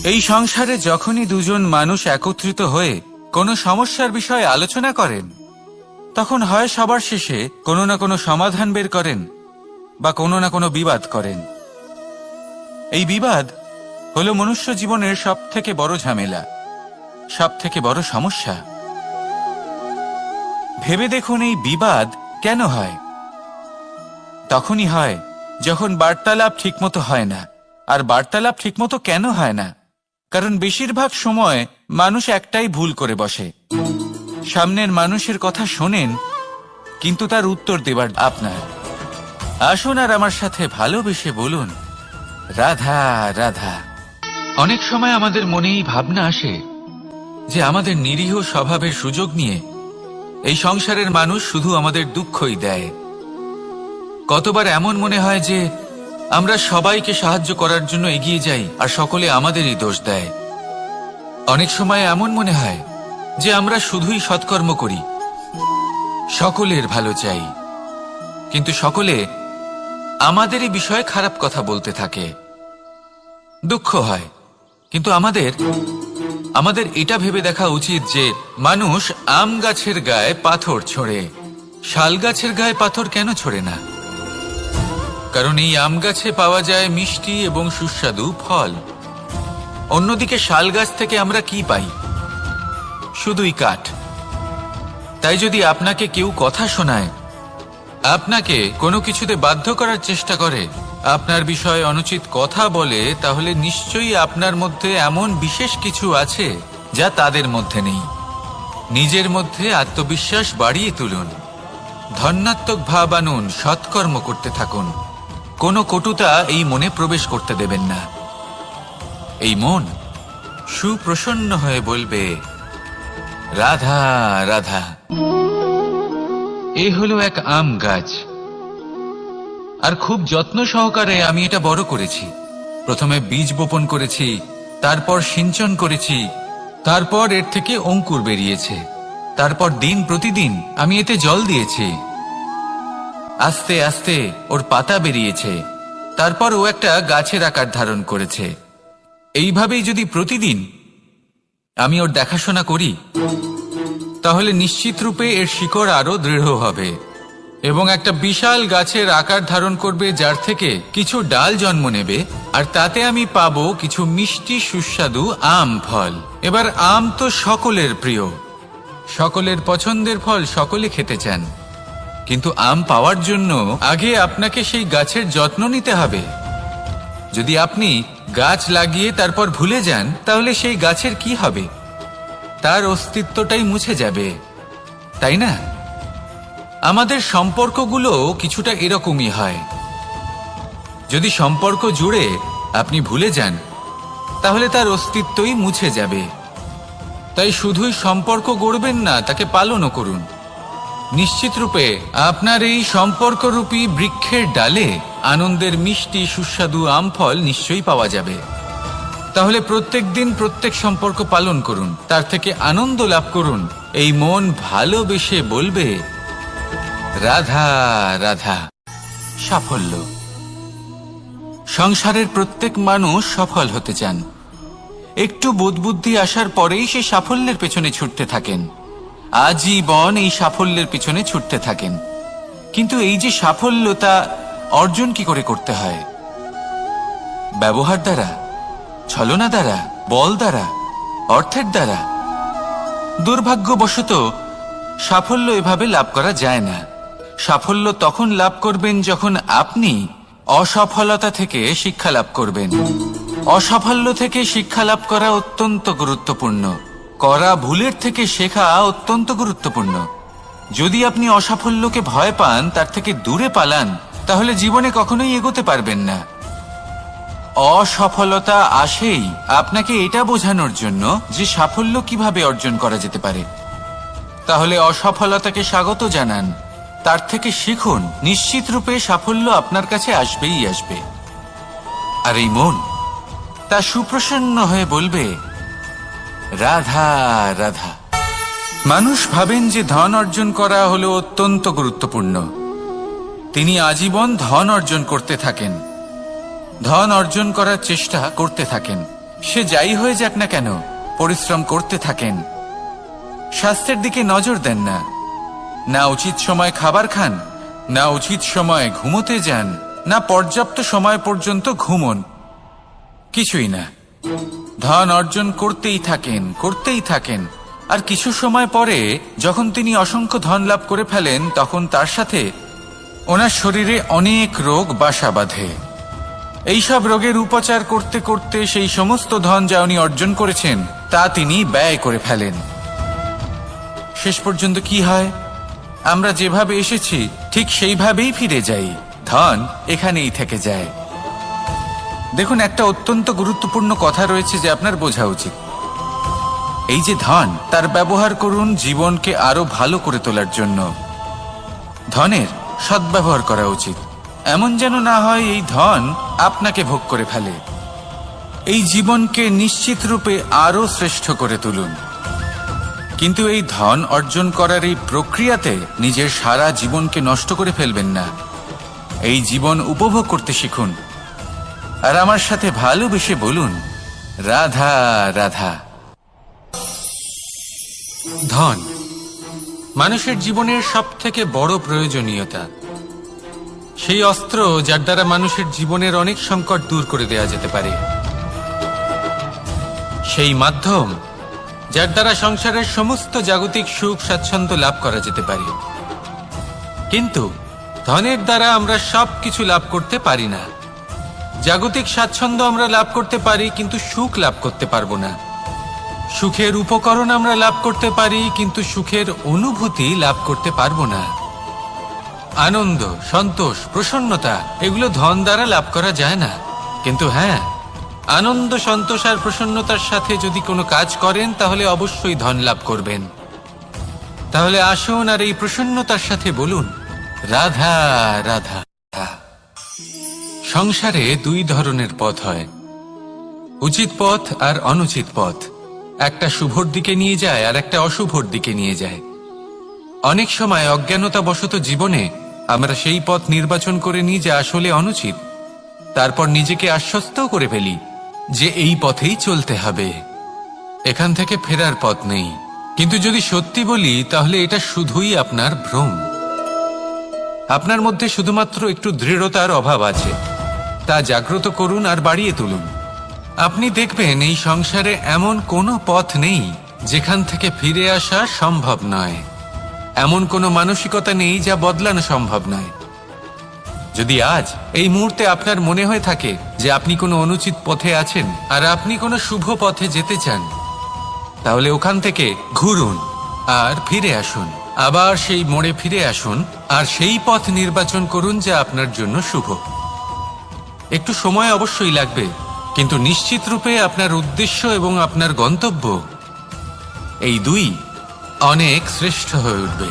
এই সংসারে যখনই দুজন মানুষ একত্রিত হয়ে কোনো সমস্যার বিষয়ে আলোচনা করেন, তখন হয় সবার শেষে কোনো না কোনো সমাধান বের করেন বা কোনো না কোনো বিবাদ করেন। এই বিবাদ হলো মনুষ্য জীবনের সবথেকে বড় ঝামেলা, সবথেকে বড় সমস্যা। ভেবে দেখুন, এই বিবাদ কেন হয়? তখনই হয় যখন বার্তালাপ ঠিকমতো হয় না। আর বার্তালাপ ঠিকমতো কেন হয় না? কারণ বেশিরভাগ সময় মানুষ একটাই ভুল করে বসে। সামনের মানুষের কথা শোনেন, কিন্তু তার উত্তর দেবার আপনার। আসুন আর আমার সাথে ভালোবেসে বলুন, রাধা রাধা। অনেক সময় আমাদের মনেই ভাবনা আসে যে আমাদের নিরীহ স্বভাবের সুযোগ নিয়ে এই সংসারের মানুষ শুধু আমাদের দুঃখই দেয়। কতবার এমন মনে হয় যে আমরা সবাইকে সাহায্য করার জন্য এগিয়ে যাই আর সকলে আমাদেরই দোষ দেয়। অনেক সময় এমন মনে হয় যে আমরা শুধুই সৎকর্ম করি, সকলের ভালো চাই, কিন্তু সকলে আমাদেরই বিষয়ে খারাপ কথা বলতে থাকে। দুঃখ হয়, কিন্তু আমাদের এটা ভেবে দেখা উচিত যে মানুষ আম গাছের গায়ে পাথর ছোড়ে, শাল গাছের গায়ে পাথর কেন ছোড়ে না? কারণ এই আম গাছে পাওয়া যায় মিষ্টি এবং সুস্বাদু ফল। অন্যদিকে শাল গাছ থেকে আমরা কি পাই? শুধুই কাঠ। তাই যদি আপনাকে কেউ কথা শোনায়, আপনাকে কোনো কিছুতে বাধ্য করার চেষ্টা করে, আপনার বিষয়ে অনুচিত কথা বলে, তাহলে নিশ্চয়ই আপনার মধ্যে এমন বিশেষ কিছু আছে যা তাদের মধ্যে নেই। নিজের মধ্যে আত্মবিশ্বাস বাড়িয়ে তুলুন, ধন্যাত্মক ভাব আনুন, সৎকর্ম করতে থাকুন। কোনো কটুতা এই মনে প্রবেশ করতে দেবেন না। এই মন সুপ্রসন্ন হয়ে বলবে, রাধা রাধা। এই হলো এক আম গাছ, আর খুব যত্ন সহকারে আমি এটা বড় করেছি। প্রথমে বীজ বপন করেছি, তারপর সিঞ্চন করেছি, তারপর এর থেকে অঙ্কুর বেরিয়েছে, তারপর দিন প্রতিদিন আমি এতে জল দিয়েছি। আস্তে আস্তে ওর পাতা বেরিয়েছে, তারপর ও একটা গাছের আকার ধারণ করেছে। এইভাবেই যদি প্রতিদিন আমি ওর দেখাশোনা করি, তাহলে নিশ্চিত রূপে এর শিকড় আরো দৃঢ় হবে এবং একটা বিশাল গাছের আকার ধারণ করবে, যার থেকে কিছু ডাল জন্ম নেবে, আর তাতে আমি পাবো কিছু মিষ্টি সুস্বাদু আম ফল। এবার আম তো সকলের প্রিয়, সকলের পছন্দের ফল, সকলে খেতে চান। কিন্তু আম পাওয়ার জন্য আগে আপনাকে সেই গাছের যত্ন নিতে হবে। যদি আপনি গাছ লাগিয়ে তারপর ভুলে যান, তাহলে সেই গাছের কি হবে? তার অস্তিত্বটাই মুছে যাবে, তাই না? আমাদের সম্পর্কগুলো কিছুটা এরকমই হয়। যদি সম্পর্ক জুড়ে আপনি ভুলে যান, তাহলে তার অস্তিত্বই মুছে যাবে। তাই শুধুই সম্পর্ক গড়বেন না, তাকে পালনও করুন। নিশ্চিত রূপে আপনার এই সম্পর্করূপী বৃক্ষের ডালে আনন্দের মিষ্টি সুস্বাদু আম ফল নিশ্চয়ই পাওয়া যাবে। তাহলে প্রত্যেক দিন প্রত্যেক সম্পর্ক পালন করুন, তার থেকে আনন্দ লাভ করুন। এই মন ভালোবেসে বলবে, রাধা রাধা। সাফল্য। সংসারের প্রত্যেক মানুষ সফল হতে চান। একটু বোধবুদ্ধি আসার পরেই সে সাফল্যের পেছনে ছুটতে থাকেন, আজীবন এই সাফল্যের পিছনে ছুটতে থাকেন। কিন্তু এই যে সাফল্য, তা অর্জন কি করে করতে হয়? ব্যবহার দ্বারা, ছলনা দ্বারা, বল দ্বারা, অর্থের দ্বারা? দুর্ভাগ্যবশত সাফল্য এভাবে লাভ করা যায় না। সাফল্য তখন লাভ করবেন যখন আপনি অসফলতা থেকে শিক্ষা লাভ করবেন। অসাফল্য থেকে শিক্ষা লাভ করা অত্যন্ত গুরুত্বপূর্ণ। করা ভুলের থেকে শেখা অত্যন্ত গুরুত্বপূর্ণ। যদি আপনি অসাফল্যকে ভয় পান, তার থেকে দূরে পালান, তাহলে জীবনে কখনোই এগোতে পারবেন না। অসফলতা আসেই আপনাকে এটা বোঝানোর জন্য যে সাফল্য কিভাবে অর্জন করা যেতে পারে। তাহলে অসফলতাকে স্বাগত জানান, তার থেকে শিখুন। নিশ্চিত রূপে সাফল্য আপনার কাছে আসবেই আসবে। আর এই মন তা সুপ্রসন্ন হয়ে বলবে, রাধা রাধা। মানুষ ভাবেন যে ধন অর্জন করা হলো অত্যন্ত গুরুত্বপূর্ণ। তিনি আজীবন ধন অর্জন করতে থাকেন, ধন অর্জন করার চেষ্টা করতে থাকেন। সে যাই হয়ে যাক না কেন পরিশ্রম করতে থাকেন, স্বাস্থ্যের দিকে নজর দেন না, না উচিত সময় খাবার খান, না উচিত সময় ঘুমোতে যান, না পর্যাপ্ত সময় পর্যন্ত ঘুমন, কিছুই না। ধন অর্জন করতেই থাকেন, আর কিছু সময় পরে যখন তিনি অসংখ্য ধন লাভ করে ফেলেন তখন তার সাথে ওনার শরীরে অনেক রোগ বাসা বাঁধে। এইসব রোগের উপচার করতে করতে সেই সমস্ত ধন যা উনি অর্জন করেছেন তা তিনি ব্যয় করে ফেলেন। শেষ পর্যন্ত কি হয়? আমরা যেভাবে এসেছি ঠিক সেইভাবেই ফিরে যাই, ধন এখানেই থেকে যায়। দেখুন, একটা অত্যন্ত গুরুত্বপূর্ণ কথা রয়েছে যে আপনার বোঝা উচিত। এই যে ধন, তার ব্যবহার করুন জীবনকে আরো ভালো করে তোলার জন্য। ধনের সদ্ব্যবহার করা উচিত, এমন যেন না হয় এই ধন আপনাকে ভোগ করে ফেলে। এই জীবনকে নিশ্চিত রূপে আরো শ্রেষ্ঠ করে তুলুন, কিন্তু এই ধন অর্জন করার এই প্রক্রিয়াতে নিজের সারা জীবনকে নষ্ট করে ফেলবেন না। এই জীবন উপভোগ করতে শিখুন, আর আমার সাথে ভালোবেসে বলুন, রাধা রাধা। ধন মানুষের জীবনের সবথেকে বড় প্রয়োজনীয়তা, সেই অস্ত্র যার দ্বারা মানুষের জীবনের অনেক সংকট দূর করে দেওয়া যেতে পারে, সেই মাধ্যম যার দ্বারা সংসারের সমস্ত জাগতিক সুখ স্বাচ্ছন্দ্য লাভ করা যেতে পারে। কিন্তু ধনের দ্বারা আমরা সবকিছু লাভ করতে পারি না। জাগতিক স্বাচ্ছন্দ্য আমরা লাভ করতে পারি কিন্তু সুখ লাভ করতে পারবো না। সুখের উপকরণ আমরা লাভ করতে পারি কিন্তু সুখের অনুভূতি লাভ করতে পারবো না। আনন্দ, সন্তোষ, প্রসন্নতা এগুলো ধন দ্বারা লাভ করা যায় না। কিন্তু হ্যাঁ, আনন্দ, সন্তোষ আর প্রসন্নতার সাথে যদি কোনো কাজ করেন তাহলে অবশ্যই ধন লাভ করবেন। তাহলে আসুন আর এই প্রসন্নতার সাথে বলুন, রাধা রাধা। সংসারে দুই ধরনের পথ হয়, উচিত পথ আর অনুচিত পথ। একটা শুভর দিকে নিয়ে যায় আর একটা অশুভর দিকে নিয়ে যায়। অনেক সময় অজ্ঞানতাবশত জীবনে আমরা সেই পথ নির্বাচন করে নিই যা আসলে অনুচিত, তারপর নিজেকে আশ্বস্তও করে ফেলি যে এই পথেই চলতে হবে, এখান থেকে ফেরার পথ নেই। কিন্তু যদি সত্যি বলি তাহলে এটা শুধুই আপনার ভ্রম। আপনার মধ্যে শুধুমাত্র একটু দৃঢ়তার অভাব আছে, তা জাগ্রত করুন আর বাড়িয়ে তুলুন। আপনি দেখবেন এই সংসারে এমন কোনো পথ নেই যেখান থেকে ফিরে আসা সম্ভব নয়, এমন কোনো মানসিকতা নেই যা বদলানো সম্ভব নয়। যদি আজ এই মুহূর্তে আপনার মনে হয়ে থাকে যে আপনি কোনো অনুচিত পথে আছেন আর আপনি কোনো শুভ পথে যেতে চান, তাহলে ওখান থেকে ঘুরুন আর ফিরে আসুন, আবার সেই মোড়ে ফিরে আসুন আর সেই পথ নির্বাচন করুন যা আপনার জন্য শুভ। একটু সময় অবশ্যই লাগবে, কিন্তু নিশ্চিত রূপে আপনার উদ্দেশ্য এবং আপনার গন্তব্য এই দুই অনেক শ্রেষ্ঠ হয়ে উঠবে।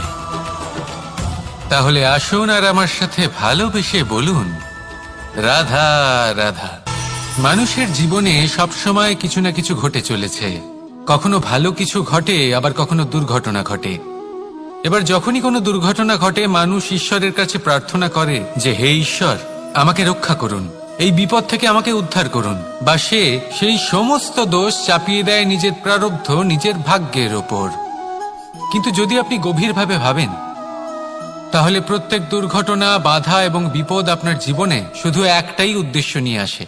তাহলে আসুন আর আমার সাথে ভালোবেসে বলুন, রাধা রাধা। মানুষের জীবনে সবসময় কিছু না কিছু ঘটে চলেছে, কখনো ভালো কিছু ঘটে আবার কখনো দুর্ঘটনা ঘটে। এবার যখনই কোনো দুর্ঘটনা ঘটে মানুষ ঈশ্বরের কাছে প্রার্থনা করে যে হে ঈশ্বর, আমাকে রক্ষা করুন, এই বিপদ থেকে আমাকে উদ্ধার করুন, বা সে সেই সমস্ত দোষ চাপিয়ে দেয় নিজের প্রারব্ধ, নিজের ভাগ্যের ওপর। কিন্তু যদি আপনি গভীরভাবে ভাবেন তাহলে প্রত্যেক দুর্ঘটনা, বাধা এবং বিপদ আপনার জীবনে শুধু একটাই উদ্দেশ্য নিয়ে আসে,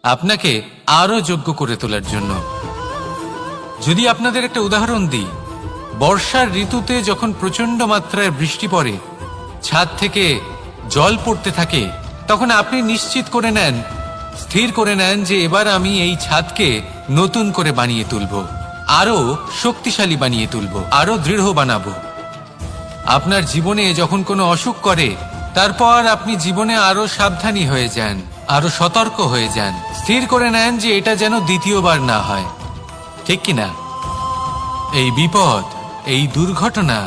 আপনাকে আরো যোগ্য করে তোলার জন্য। যদি আপনাদের একটা উদাহরণ দিই, বর্ষার ঋতুতে যখন প্রচন্ড মাত্রায় বৃষ্টি পড়ে, ছাদ থেকে জল পড়তে থাকে, তখন আপনি নিশ্চিত করে নেন, স্থির করে নেন যে এবার আমি এই ছাদকে নতুন করে বানিয়ে তুলব, আরো শক্তিশালী বানিয়ে তুলব, আরো দৃঢ় বানাবো। আপনার জীবনে যখন কোনো অসুখ করে, তারপর আপনি জীবনে আরো সাবধানী হয়ে যান, আরো সতর্ক হয়ে যান, স্থির করে নেন যে এটা যেন দ্বিতীয়বার না হয়, ঠিক কিনা? এই বিপদ, এই দুর্ঘটনা,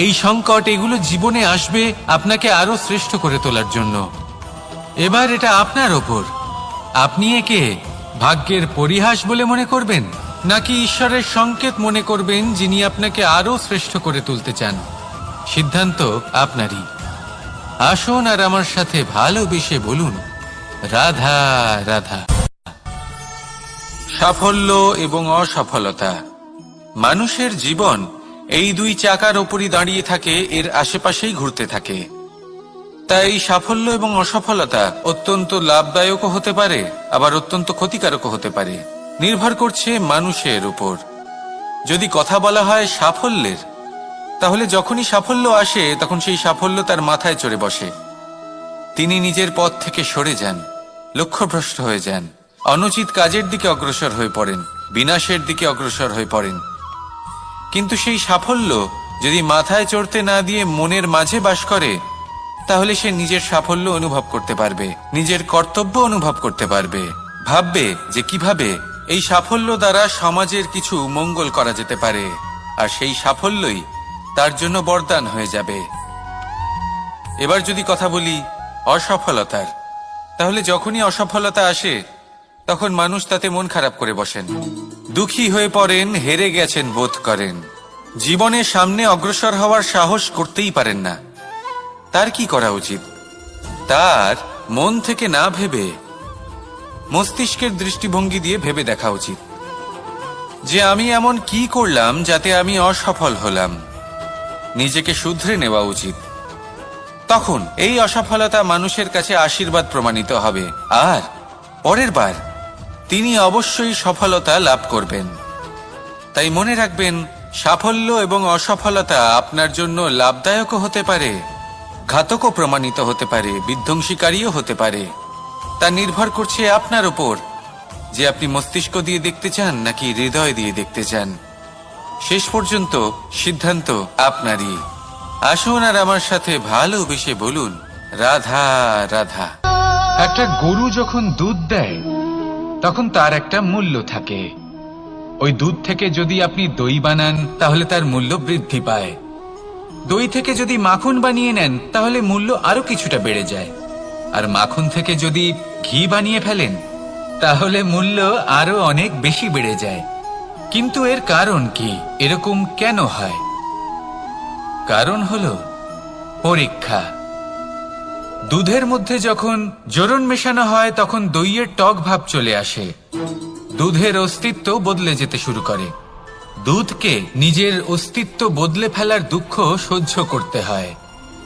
এই সংকট, এগুলো জীবনে আসবে আপনাকে আরো শ্রেষ্ঠ করে তোলার জন্য। এবার এটা আপনার ওপর, আপনি একে ভাগ্যের পরিহাস বলে মনে করবেন নাকি ঈশ্বরের সংকেত মনে করবেন যিনি আপনাকে আরো শ্রেষ্ঠ করে তুলতে চান। সিদ্ধান্ত আপনারই। আসুন আর আমার সাথে ভালোবেসে বলুন, রাধা রাধা। সাফল্য এবং অসফলতা। মানুষের জীবন এই দুই চাকার ওপরই দাঁড়িয়ে থাকে, এর আশেপাশেই ঘুরতে থাকে। তাই সাফল্য এবং অসফলতা অত্যন্ত লাভদায়কও হতে পারে, আবার অত্যন্ত ক্ষতিকারকও হতে পারে। নির্ভর করছে মানুষের উপর। যদি কথা বলা হয় সাফল্যের, তাহলে যখনই সাফল্য আসে তখন সেই সাফল্য তার মাথায় চড়ে বসে। তিনি নিজের পথ থেকে সরে যান, লক্ষ্যভ্রষ্ট হয়ে যান, অনুচিত কাজের দিকে অগ্রসর হয়ে পড়েন, বিনাশের দিকে অগ্রসর হয়ে পড়েন। কিন্তু সেই সাফল্য যদি মাথায় চড়তে না দিয়ে মনের মাঝে বাস করে, তাহলে সে নিজের সাফল্য অনুভব করতে পারবে, নিজের কর্তব্য অনুভব করতে পারবে, ভাববে যে কিভাবে এই সাফল্য দ্বারা সমাজের কিছু মঙ্গল করা যেতে পারে, আর সেই সাফল্যই তার জন্য বরদান হয়ে যাবে। এবার যদি কথা বলি অসফলতার, তাহলে যখনই অসফলতা আসে তখন মানুষ তাতে মন খারাপ করে বসেন, দুঃখী হয়ে পড়েন, হেরে গেছেন বোধ করেন, জীবনের সামনে অগ্রসর হওয়ার সাহস করতেই পারেন না। তার কি করা উচিত? তার মন থেকে না ভেবে মস্তিষ্কের দৃষ্টিভঙ্গি দিয়ে ভেবে দেখা উচিত যে আমি এমন কি করলাম যাতে আমি অসফল হলাম। নিজেকে শুধরে নেওয়া উচিত। তখন এই অসফলতা মানুষের কাছে আশীর্বাদ প্রমাণিত হবে, আর পরের বার তিনি অবশ্যই সফলতা লাভ করবেন। তাই মনে রাখবেন, সাফল্য এবং অসফলতা আপনার জন্য লাভদায়কও হতে পারে, ঘাতকও প্রমাণিত হতে পারে, বিধ্বংসীকারীও হতে পারে। তা নির্ভর করছে আপনার উপর যে আপনি মস্তিষ্ক দিয়ে দেখতে চান নাকি হৃদয় দিয়ে দেখতে চান। শেষ পর্যন্ত সিদ্ধান্ত আপনারই। আসুন আর আমার সাথে ভালোবেসে বলুন, রাধা রাধা। একটা গরু যখন দুধ দেয় তখন তার একটা মূল্য থাকে। ওই দুধ থেকে যদি আপনি দই বানান তাহলে তার মূল্য বৃদ্ধি পায়। দই থেকে যদি মাখন বানিয়ে নেন তাহলে মূল্য আরো কিছুটা বেড়ে যায়। আর মাখন থেকে যদি ঘি বানিয়ে ফেলেন তাহলে মূল্য আরো অনেক বেশি বেড়ে যায়। কিন্তু এর কারণ কি? এরকম কেন হয়? কারণ হলো পরীক্ষা। দুধের মধ্যে যখন জোরন মেশানো হয় তখন দইয়ের টক ভাব চলে আসে, দুধের অস্তিত্ব বদলে যেতে শুরু করে। দুধকে নিজের অস্তিত্ব বদলে ফেলার দুঃখ সহ্য করতে হয়,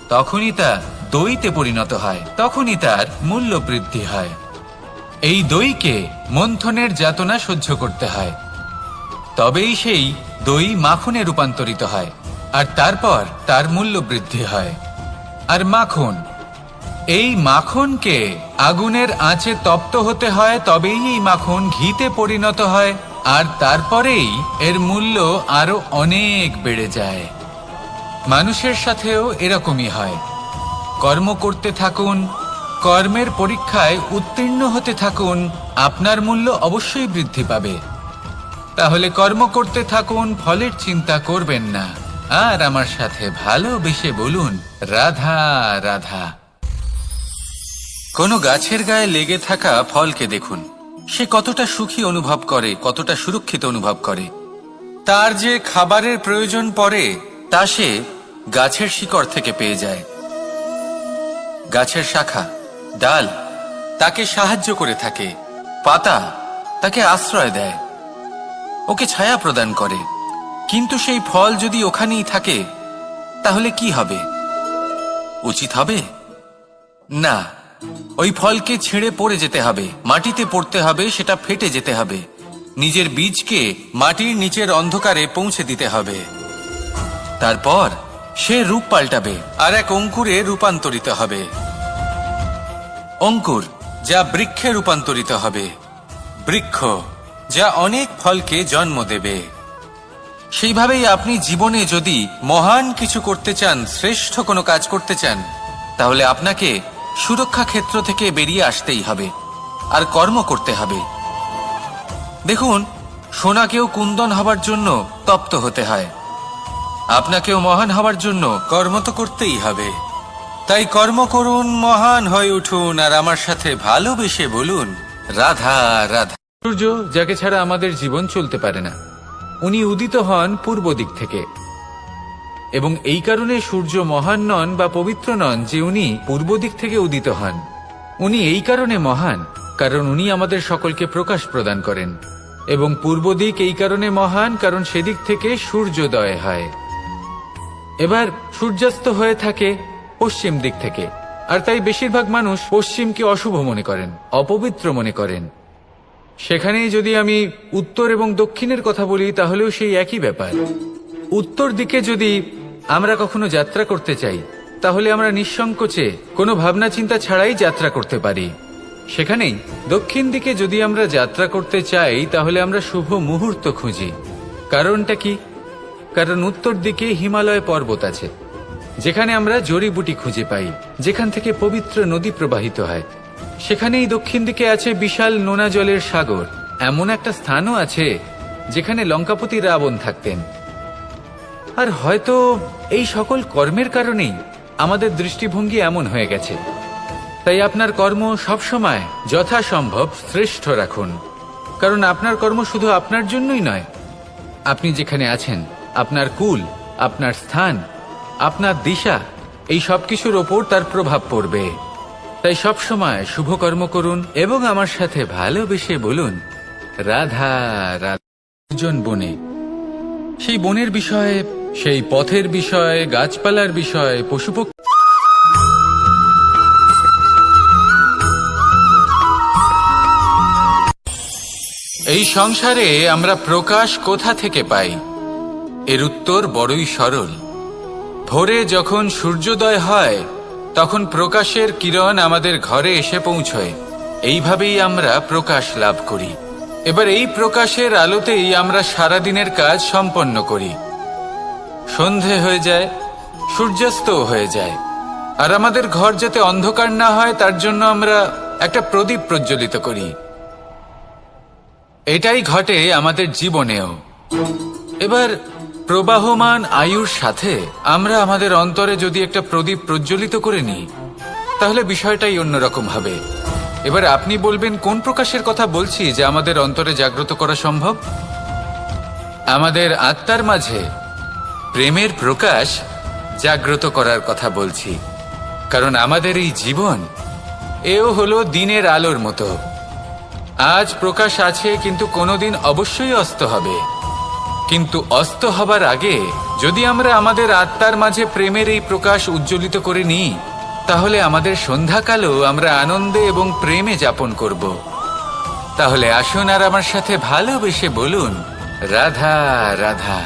তখনই তা দইতে পরিণত হয়, তখনই তার মূল্য বৃদ্ধি হয়। এই দইকে মন্থনের যাতনা সহ্য করতে হয়, তবেই সেই দই মাখনে রূপান্তরিত হয়, আর তারপর তার মূল্য বৃদ্ধি হয়। আর মাখন, এই মাখনকে আগুনের আঁচে তপ্ত হতে হয়, তবেই এই মাখন ঘিতে পরিণত হয়, আর তারপরেই এর মূল্য আরো অনেক বেড়ে যায়। মানুষের সাথেও এরকমই হয়। কর্ম করতে থাকুন, কর্মের পরীক্ষায় উত্তীর্ণ হতে থাকুন, আপনার মূল্য অবশ্যই বৃদ্ধি পাবে। তাহলে কর্ম করতে থাকুন, ফলের চিন্তা করবেন না, আর আমার সাথে ভালোবেসে বলুন, রাধা রাধা। কোনো গাছের গায়ে লেগে থাকা ফলকে দেখুন, সে কতটা সুখী অনুভব করে, কতটা সুরক্ষিত অনুভব করে। তার যে খাবারের প্রয়োজন পড়ে তা সে গাছের শিকড় থেকে পেয়ে যায়। গাছের শাখা, ডাল তাকে সাহায্য করে থাকে, পাতা তাকে আশ্রয় দেয়, ওকে ছায়া প্রদান করে। কিন্তু সেই ফল যদি ওখানেই থাকে তাহলে কি হবে? উচিত হবে না। ওই ফলকে ছেড়ে পড়ে যেতে হবে, মাটিতে পড়তে হবে, সেটা ফেটে যেতে হবে, নিজের বীজকে মাটির নিচের অন্ধকারে পৌঁছে দিতে হবে। তারপর সে রূপ পাল্টাবে, আর এক অঙ্কুরে রূপান্তরিত হবে। অঙ্কুর যা বৃক্ষে রূপান্তরিত হবে, বৃক্ষ যা অনেক ফলকে জন্ম দেবে। সেইভাবেই আপনি জীবনে যদি মহান কিছু করতে চান, শ্রেষ্ঠ কোনো কাজ করতে চান, তাহলে আপনাকে সুরক্ষা ক্ষেত্র থেকে বেরিয়ে আসতেই হবে আর কর্ম করতে হবে। দেখুন, সোনাকেও কুন্দন হবার জন্য তপ্ত হতে হয়, আপনাকেও মহান হবার জন্য কর্ম তো করতেই হবে। তাই কর্ম করুন, মহান হয়ে উঠুন, আর আমার সাথে ভালোবেসে বলুন, রাধা রাধা। সূর্য, যাকে ছাড়া আমাদের জীবন চলতে পারে না, উনি উদিত হন পূর্ব দিক থেকে, এবং এই কারণে সূর্য মহান নন বা পবিত্র নন যে উনি পূর্ব দিক থেকে উদিত হন। উনি এই কারণে মহান কারণ উনি আমাদের সকলকে প্রকাশ প্রদান করেন এবং পূর্ব দিক এই কারণে মহান, কারণ সেদিক থেকে সূর্যোদয় হয়। এবার সূর্যাস্ত হয়ে থাকে পশ্চিম দিক থেকে, আর তাই বেশিরভাগ মানুষ পশ্চিমকে অশুভ মনে করেন, অপবিত্র মনে করেন। সেখানেই যদি আমি উত্তর এবং দক্ষিণের কথা বলি, তাহলেও সেই একই ব্যাপার। উত্তর দিকে যদি আমরা কখনো যাত্রা করতে চাই, তাহলে আমরা নিঃসংকোচে কোনো ভাবনা চিন্তা ছাড়াই যাত্রা করতে পারি। সেখানেই দক্ষিণ দিকে যদি আমরা যাত্রা করতে চাই, তাহলে আমরা শুভ মুহূর্ত খুঁজি। কারণটা কি? কারণ উত্তর দিকে হিমালয় পর্বত আছে, যেখানে আমরা জড়িবুটি খুঁজে পাই, যেখান থেকে পবিত্র নদী প্রবাহিত হয়। সেখানেই দক্ষিণ দিকে আছে বিশাল নোনা জলের সাগর। এমন একটা স্থানও আছে যেখানে লঙ্কাপতি রাবণ থাকতেন। আর হয়তো এই সকল কর্মের কারণেই আমাদের দৃষ্টিভঙ্গি এমন হয়ে গেছে। তাই আপনার কর্ম সবসময় যথাসম্ভব শ্রেষ্ঠ রাখুন, কারণ আপনার কর্ম শুধু আপনার জন্যই নয়। আপনি যেখানে আছেন, আপনার কুল, আপনার স্থান, আপনার দিশা, এই সব কিছুর ওপর তার প্রভাব পড়বে। তাই সবসময় শুভ কর্ম করুন এবং আমার সাথে ভালোবেসে বলুন রাধা রাধা। বনে, সেই বনের বিষয়ে, সেই পথের বিষয়ে, গাছপালার বিষয়ে, পশুপক্ষী। এই সংসারে আমরা প্রকাশ কোথা থেকে পাই? এর উত্তর বড়ই সরল। ভোরে যখন সূর্যোদয় হয়, তখন প্রকাশের কিরণ আমাদের ঘরে এসে পৌঁছয়। এইভাবেই আমরা প্রকাশ লাভ করি। এবার এই প্রকাশের আলোতেই আমরা সারাদিনের কাজ সম্পন্ন করি। সন্ধে হয়ে যায়, সূর্যাস্তও হয়ে যায়, আর আমাদের ঘর যাতে অন্ধকার না হয় তার জন্য আমরা একটা প্রদীপ প্রজ্বলিত করি। এটাই ঘটে আমাদের জীবনেও। এবার প্রবাহমান আয়ুর সাথে আমরা আমাদের অন্তরে যদি একটা প্রদীপ প্রজ্বলিত করে নিই, তাহলে বিষয়টাই অন্যরকম হবে। এবার আপনি বলবেন কোন প্রকাশের কথা বলছি যা আমাদের অন্তরে জাগ্রত করা সম্ভব? আমাদের আত্মার মাঝে প্রেমের প্রকাশ জাগ্রত করার কথা বলছি। কারণ আমাদের এই জীবন, এও হলো দিনের আলোর মতো। আজ প্রকাশ আছে, কিন্তু কোনোদিন অবশ্যই অস্ত হবে। কিন্তু অস্ত হবার আগে যদি আমরা আমাদের আত্মার মাঝে প্রেমের এই প্রকাশ উজ্জ্বলিত করে নিই, তাহলে আমাদের সন্ধ্যাকালও আমরা আনন্দে এবং প্রেমে যাপন করব। তাহলে আসুন আর আমার সাথে ভালোবেসে বলুন রাধা রাধা।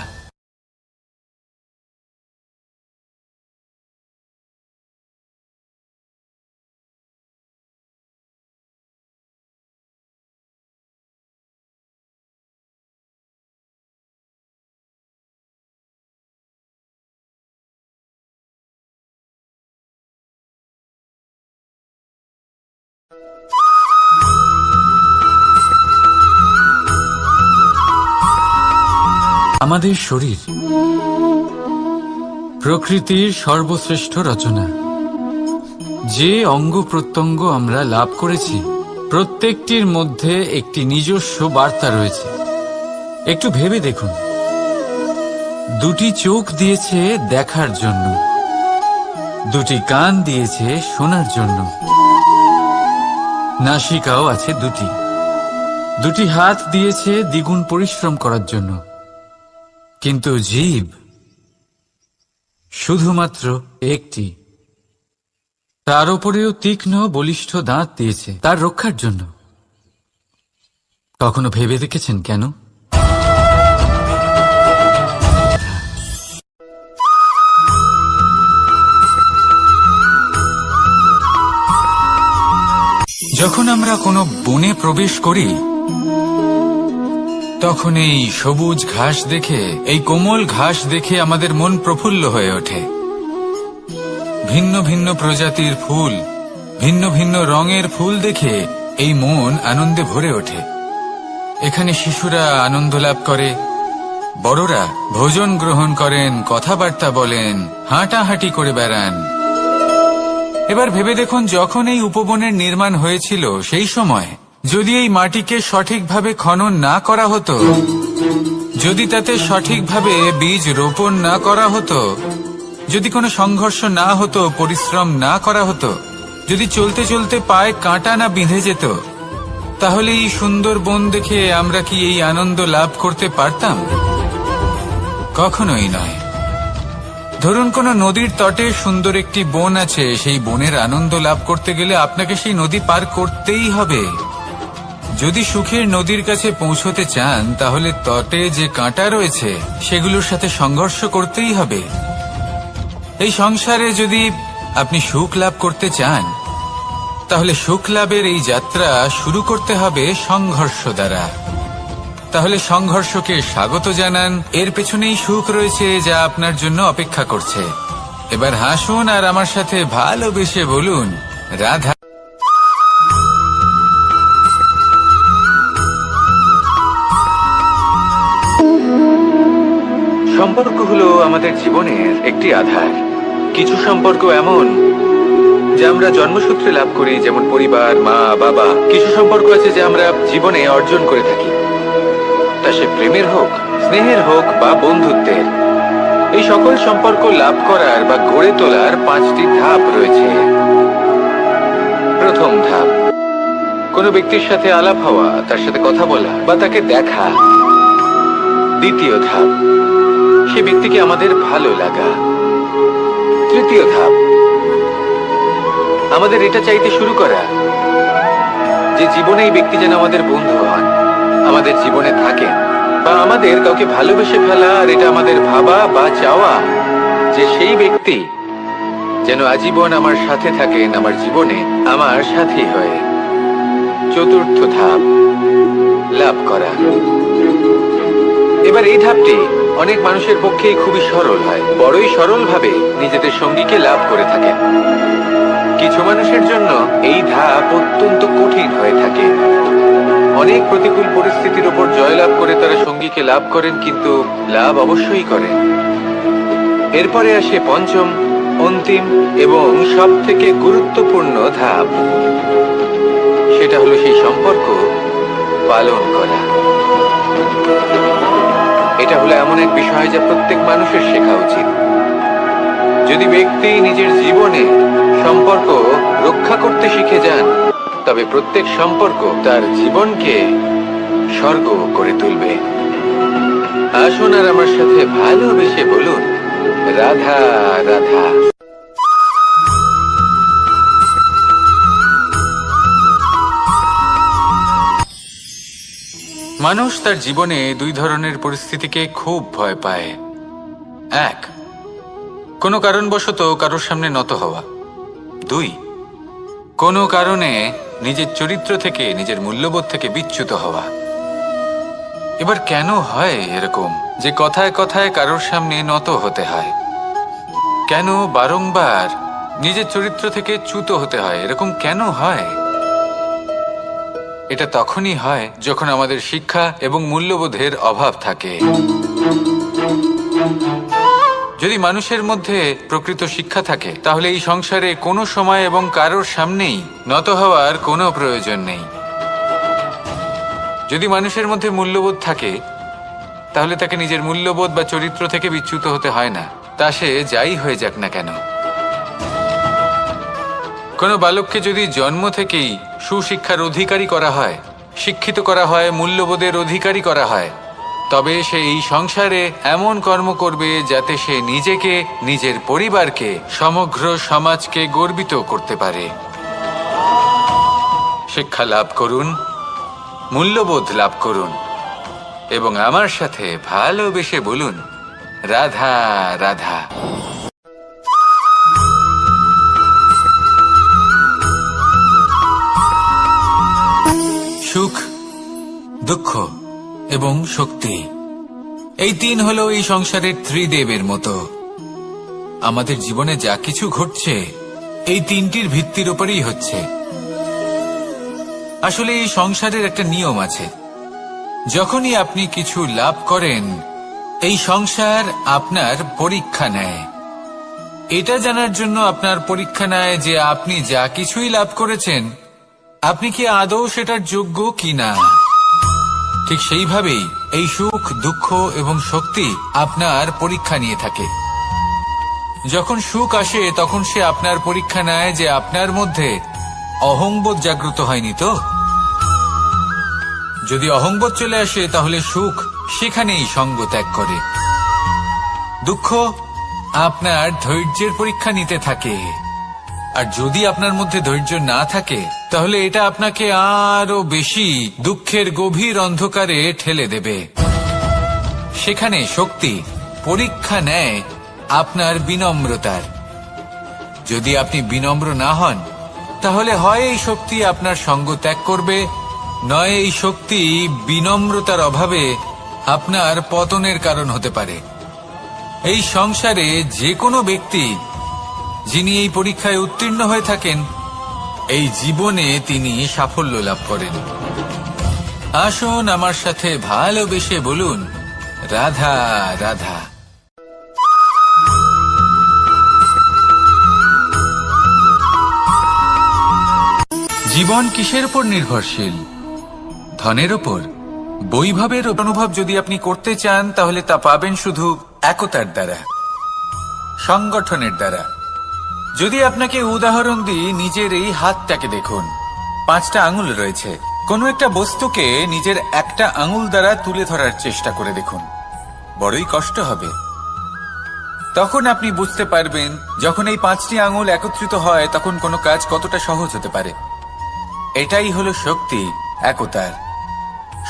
আমাদের শরীর প্রকৃতির সর্বশ্রেষ্ঠ রচনা। যে অঙ্গ প্রত্যঙ্গ আমরা লাভ করেছি, প্রত্যেকটির মধ্যে একটি নিজস্ব বার্তা রয়েছে। একটু ভেবে দেখুন, দুটি চোখ দিয়েছে দেখার জন্য, দুটি কান দিয়েছে শোনার জন্য, নাসিকাও আছে দুটি, দুটি হাত দিয়েছে দ্বিগুণ পরিশ্রম করার জন্য। কিন্তু জীব শুধুমাত্র একটি। তার উপরেও তীক্ষ্ণ বলিষ্ঠ দাঁত দিয়েছে তার রক্ষার জন্য। কখনো ভেবে দেখেছেন কেন? যখন আমরা কোনো বনে প্রবেশ করি, তখন এই সবুজ ঘাস দেখে, এই কোমল ঘাস দেখে আমাদের মন প্রফুল্ল হয়ে ওঠে। ভিন্ন ভিন্ন প্রজাতির ফুল, ভিন্ন ভিন্ন রঙের ফুল দেখে এই মন আনন্দে ভরে ওঠে। এখানে শিশুরা আনন্দ লাভ করে, বড়রা ভোজন গ্রহণ করেন, কথাবার্তা বলেন, হাঁটাহাঁটি করে বেড়ান। এবার ভেবে দেখুন, যখন এই উপবনের নির্মাণ হয়েছিল, সেই সময় যদি এই মাটিকে সঠিকভাবে খনন না করা হতো, যদি তাতে সঠিকভাবে বীজ রোপণ না করা হতো, যদি কোনো সংঘর্ষ না হতো, পরিশ্রম না করা হতো, যদি চলতে চলতে পায়ে কাঁটা না বিঁধে যেত, তাহলে এই সুন্দর বন দেখে আমরা কি এই আনন্দ লাভ করতে পারতাম? কখনোই নয়। ধরুন কোন নদীর তটে সুন্দর একটি বন আছে, সেই বনের আনন্দ লাভ করতে গেলে আপনাকে সেই নদী পার করতেই হবে। যদি সুখের নদীর কাছে পৌঁছতে চান তাহলে তটে যে কাঁটা রয়েছে সেগুলোর সাথে সংঘর্ষ করতেই হবে। এই সংসারে যদি আপনি সুখ লাভ করতে চান তাহলে সুখ লাভের এই যাত্রা শুরু করতে হবে সংঘর্ষ দ্বারা। তাহলে সংঘর্ষকে স্বাগত জানান, এর পেছনেই সুখ রয়েছে যা আপনার জন্য অপেক্ষা করছে। এবার হাসুন আর আমার সাথে ভালোবেসে বলুন, রাধা। সম্পর্ক হলো আমাদের জীবনের একটি আধার। কিছু সম্পর্ক এমন যা আমরা জন্মসূত্রে লাভ করি, যেমন পরিবার, মা, বাবা। কিছু সম্পর্ক আছে যা আমরা জীবনে অর্জন করে থাকি, তা সে প্রেমের হোক, স্নেহের হোক বা বন্ধুত্বের। এই সকল সম্পর্ক লাভ করার বা গড়ে তোলার 5টি ধাপ রয়েছে। প্রথম ধাপ, কোনো ব্যক্তির সাথে আলাপ হওয়া, তার সাথে কথা বলা বা তাকে দেখা। দ্বিতীয় ধাপ, সে ব্যক্তিকে আমাদের ভালো লাগা। তৃতীয় ধাপ, আমাদের এটা চাইতে শুরু করা যে জীবনে এই ব্যক্তি যেন আমাদের বন্ধু হন, আমাদের জীবনে থাকেন, বা আমাদের কাউকে ভালোবেসে ফেলা আর এটা আমাদের ভাবা বা চাওয়া যে সেই ব্যক্তি যেন আজীবন আমার সাথে থাকেন, আমার জীবনে আমার সাথী হয়ে। চতুর্থ ধাপ, লাভ করা। এবার এই ধাপটি অনেক মানুষের পক্ষেই খুবই সরল হয়, বড়ই সরলভাবে নিজেদের সঙ্গীকে লাভ করে থাকেন। কিছু মানুষের জন্য এই ধাপ অত্যন্ত কঠিন হয়ে থাকে। অনেক প্রতিকূল পরিস্থিতির উপর জয়লাভ করে তারা সঙ্গীকে লাভ করেন, কিন্তু লাভ অবশ্যই করেন। এরপরে আসে পঞ্চম, অন্তিম এবং সব থেকে গুরুত্বপূর্ণ ধাপ। সেটা হলো সেই সম্পর্ক পালন করা। এটা হলো এমন এক বিষয় যা প্রত্যেক মানুষের শেখা উচিত। যদি ব্যক্তি নিজের জীবনে সম্পর্ক রক্ষা করতে শিখে যান, তবে প্রত্যেক সম্পর্ক তার জীবনকে স্বর্গ করে তুলবে। আসুন আর আমার সাথে ভালোবেসে বলুন, রাধা রাধা। মানুষ তার জীবনে দুই ধরনের পরিস্থিতিকে খুব ভয় পায়। এক, কোনো কারণবশত কারোর সামনে নত হওয়া। দুই, কোনো কারণে নিজের চরিত্র থেকে, নিজের মূল্যবোধ থেকে বিচ্যুত হওয়া। এবার কেন হয় এরকম যে কথায় কথায় কারোর সামনে নত হতে হয়? কেন বারংবার নিজের চরিত্র থেকে চ্যুত হতে হয়? এরকম কেন হয়? এটা তখনই হয় যখন আমাদের শিক্ষা এবং মূল্যবোধের অভাব থাকে। যদি মানুষের মধ্যে প্রকৃত শিক্ষা থাকে তাহলে এই সংসারে কোনো সময় এবং কারোর সামনেই নত হওয়ার কোনো প্রয়োজন নেই। যদি মানুষের মধ্যে মূল্যবোধ থাকে তাহলে তাকে নিজের মূল্যবোধ বা চরিত্র থেকে বিচ্যুত হতে হয় না, তা সে যাই হয়ে যাক না কেন। কোনো বালককে যদি জন্ম থেকেই সুশিক্ষার অধিকারী করা হয়, শিক্ষিত করা হয়, মূল্যবোধের অধিকারী করা হয়, তবে সে এই সংসারে এমন কর্ম করবে যাতে সে নিজেকে, নিজের পরিবারকে, সমগ্র সমাজকে গর্বিত করতে পারে। শিক্ষা লাভ করুন, মূল্যবোধ লাভ করুন এবং আমার সাথে ভালোবেসে বলুন, রাধা রাধা। সুখ, দুঃখ এবং শক্তি, এই তিন হলো এই সংসারের ত্রিদেবের মতো। আমাদের জীবনে যা কিছু ঘটছে এই তিনটির ভিত্তির উপরেই হচ্ছে। আসলে এই সংসারের একটা নিয়ম আছে, যখনই আপনি কিছু লাভ করেন এই সংসার আপনার পরীক্ষা নেয়। এটা জানার জন্য আপনার পরীক্ষা নেয় যে আপনি যা কিছুই লাভ করেছেন আপনি কি আদৌ সেটার যোগ্য কিনা। ঠিক সেইভাবেই এই সুখ, দুঃখ এবং শক্তি আপনার পরীক্ষা নিয়ে থাকে। যখন সুখ আসে তখন সে আপনার পরীক্ষা নেয় যে আপনার মধ্যে অহংবোধ জাগ্রত হয়নি তো। যদি অহংবোধ চলে আসে তাহলে সুখ সেখানেই সঙ্গ ত্যাগ করে। দুঃখ আপনার ধৈর্যের পরীক্ষা নিতে থাকে, আর যদি আপনার মধ্যে ধৈর্য না থাকে তাহলে এটা আপনাকে আরো বেশি দুঃখের গভীর অন্ধকারে ঠেলে দেবে। সেখানে শক্তি পরীক্ষা নেয় আপনার বিনম্রতার। যদি আপনি বিনম্র না হন তাহলে হয় এই শক্তি আপনার সঙ্গ ত্যাগ করবে, নয় এই শক্তি বিনম্রতার অভাবে আপনার পতনের কারণ হতে পারে। এই সংসারে যে কোনো ব্যক্তি যিনি এই পরীক্ষায় উত্তীর্ণ হয়ে থাকেন, এই জীবনে তিনি সাফল্য লাভ করেন। আসুন আমার সাথে ভালোবেসে বলুন, রাধা রাধা। জীবন কিসের উপর নির্ভরশীল? ধনের উপর। বৈভবের অনুভব যদি আপনি করতে চান তাহলে তা পাবেন শুধু একতার দ্বারা, সংগঠনের দ্বারা। যদি আপনাকে উদাহরণ দিই, নিজের এই হাতটাকে দেখুন, 5টা আঙুল রয়েছে। কোনো একটা বস্তুকে নিজের একটা আঙুল দ্বারা তুলে ধরার চেষ্টা করে দেখুন, বড়ই কষ্ট হবে। তখন আপনি বুঝতে পারবেন যখন এই 5টি আঙুল একত্রিত হয় তখন কোনো কাজ কতটা সহজ হতে পারে। এটাই হলো শক্তি একতার।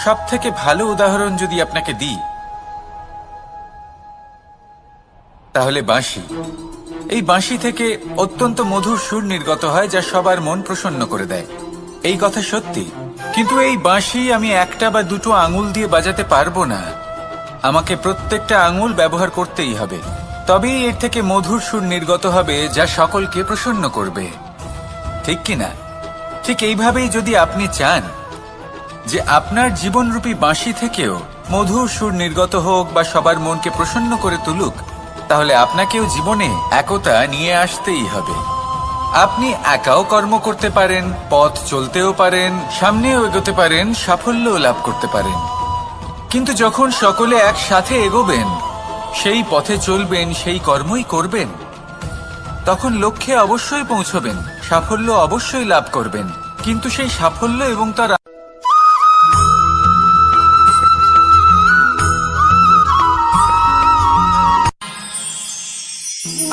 সব থেকে ভালো উদাহরণ যদি আপনাকে দিই তাহলে বাঁশি। এই বাঁশি থেকে অত্যন্ত মধুর সুর নির্গত হয় যা সবার মন প্রসন্ন করে দেয়। এই কথা সত্যি, কিন্তু এই বাঁশি আমি একটা বা দুটো আঙুল দিয়ে বাজাতে পারবো না। আমাকে প্রত্যেকটা আঙুল ব্যবহার করতেই হবে, তবেই এর থেকে মধুর সুর নির্গত হবে যা সকলকে প্রসন্ন করবে, ঠিক কিনা? ঠিক এইভাবেই যদি আপনি চান যে আপনার জীবনরূপী বাঁশি থেকেও মধুর সুর নির্গত হোক বা সবার মনকে প্রসন্ন করে তুলুক, তাহলে আপনাকেও জীবনে একতা নিয়ে আসতেই হবে। আপনি একাও কর্ম করতে পারেন, পথ চলতেও পারেন, সামনেও এগোতে পারেন, সাফল্যও লাভ করতে পারেন। কিন্তু যখন সকলে একসাথে এগোবেন, সেই পথে চলবেন, সেই কর্মই করবেন, তখন লক্ষ্যে অবশ্যই পৌঁছবেন, সাফল্য অবশ্যই লাভ করবেন। কিন্তু সেই সাফল্য এবং তার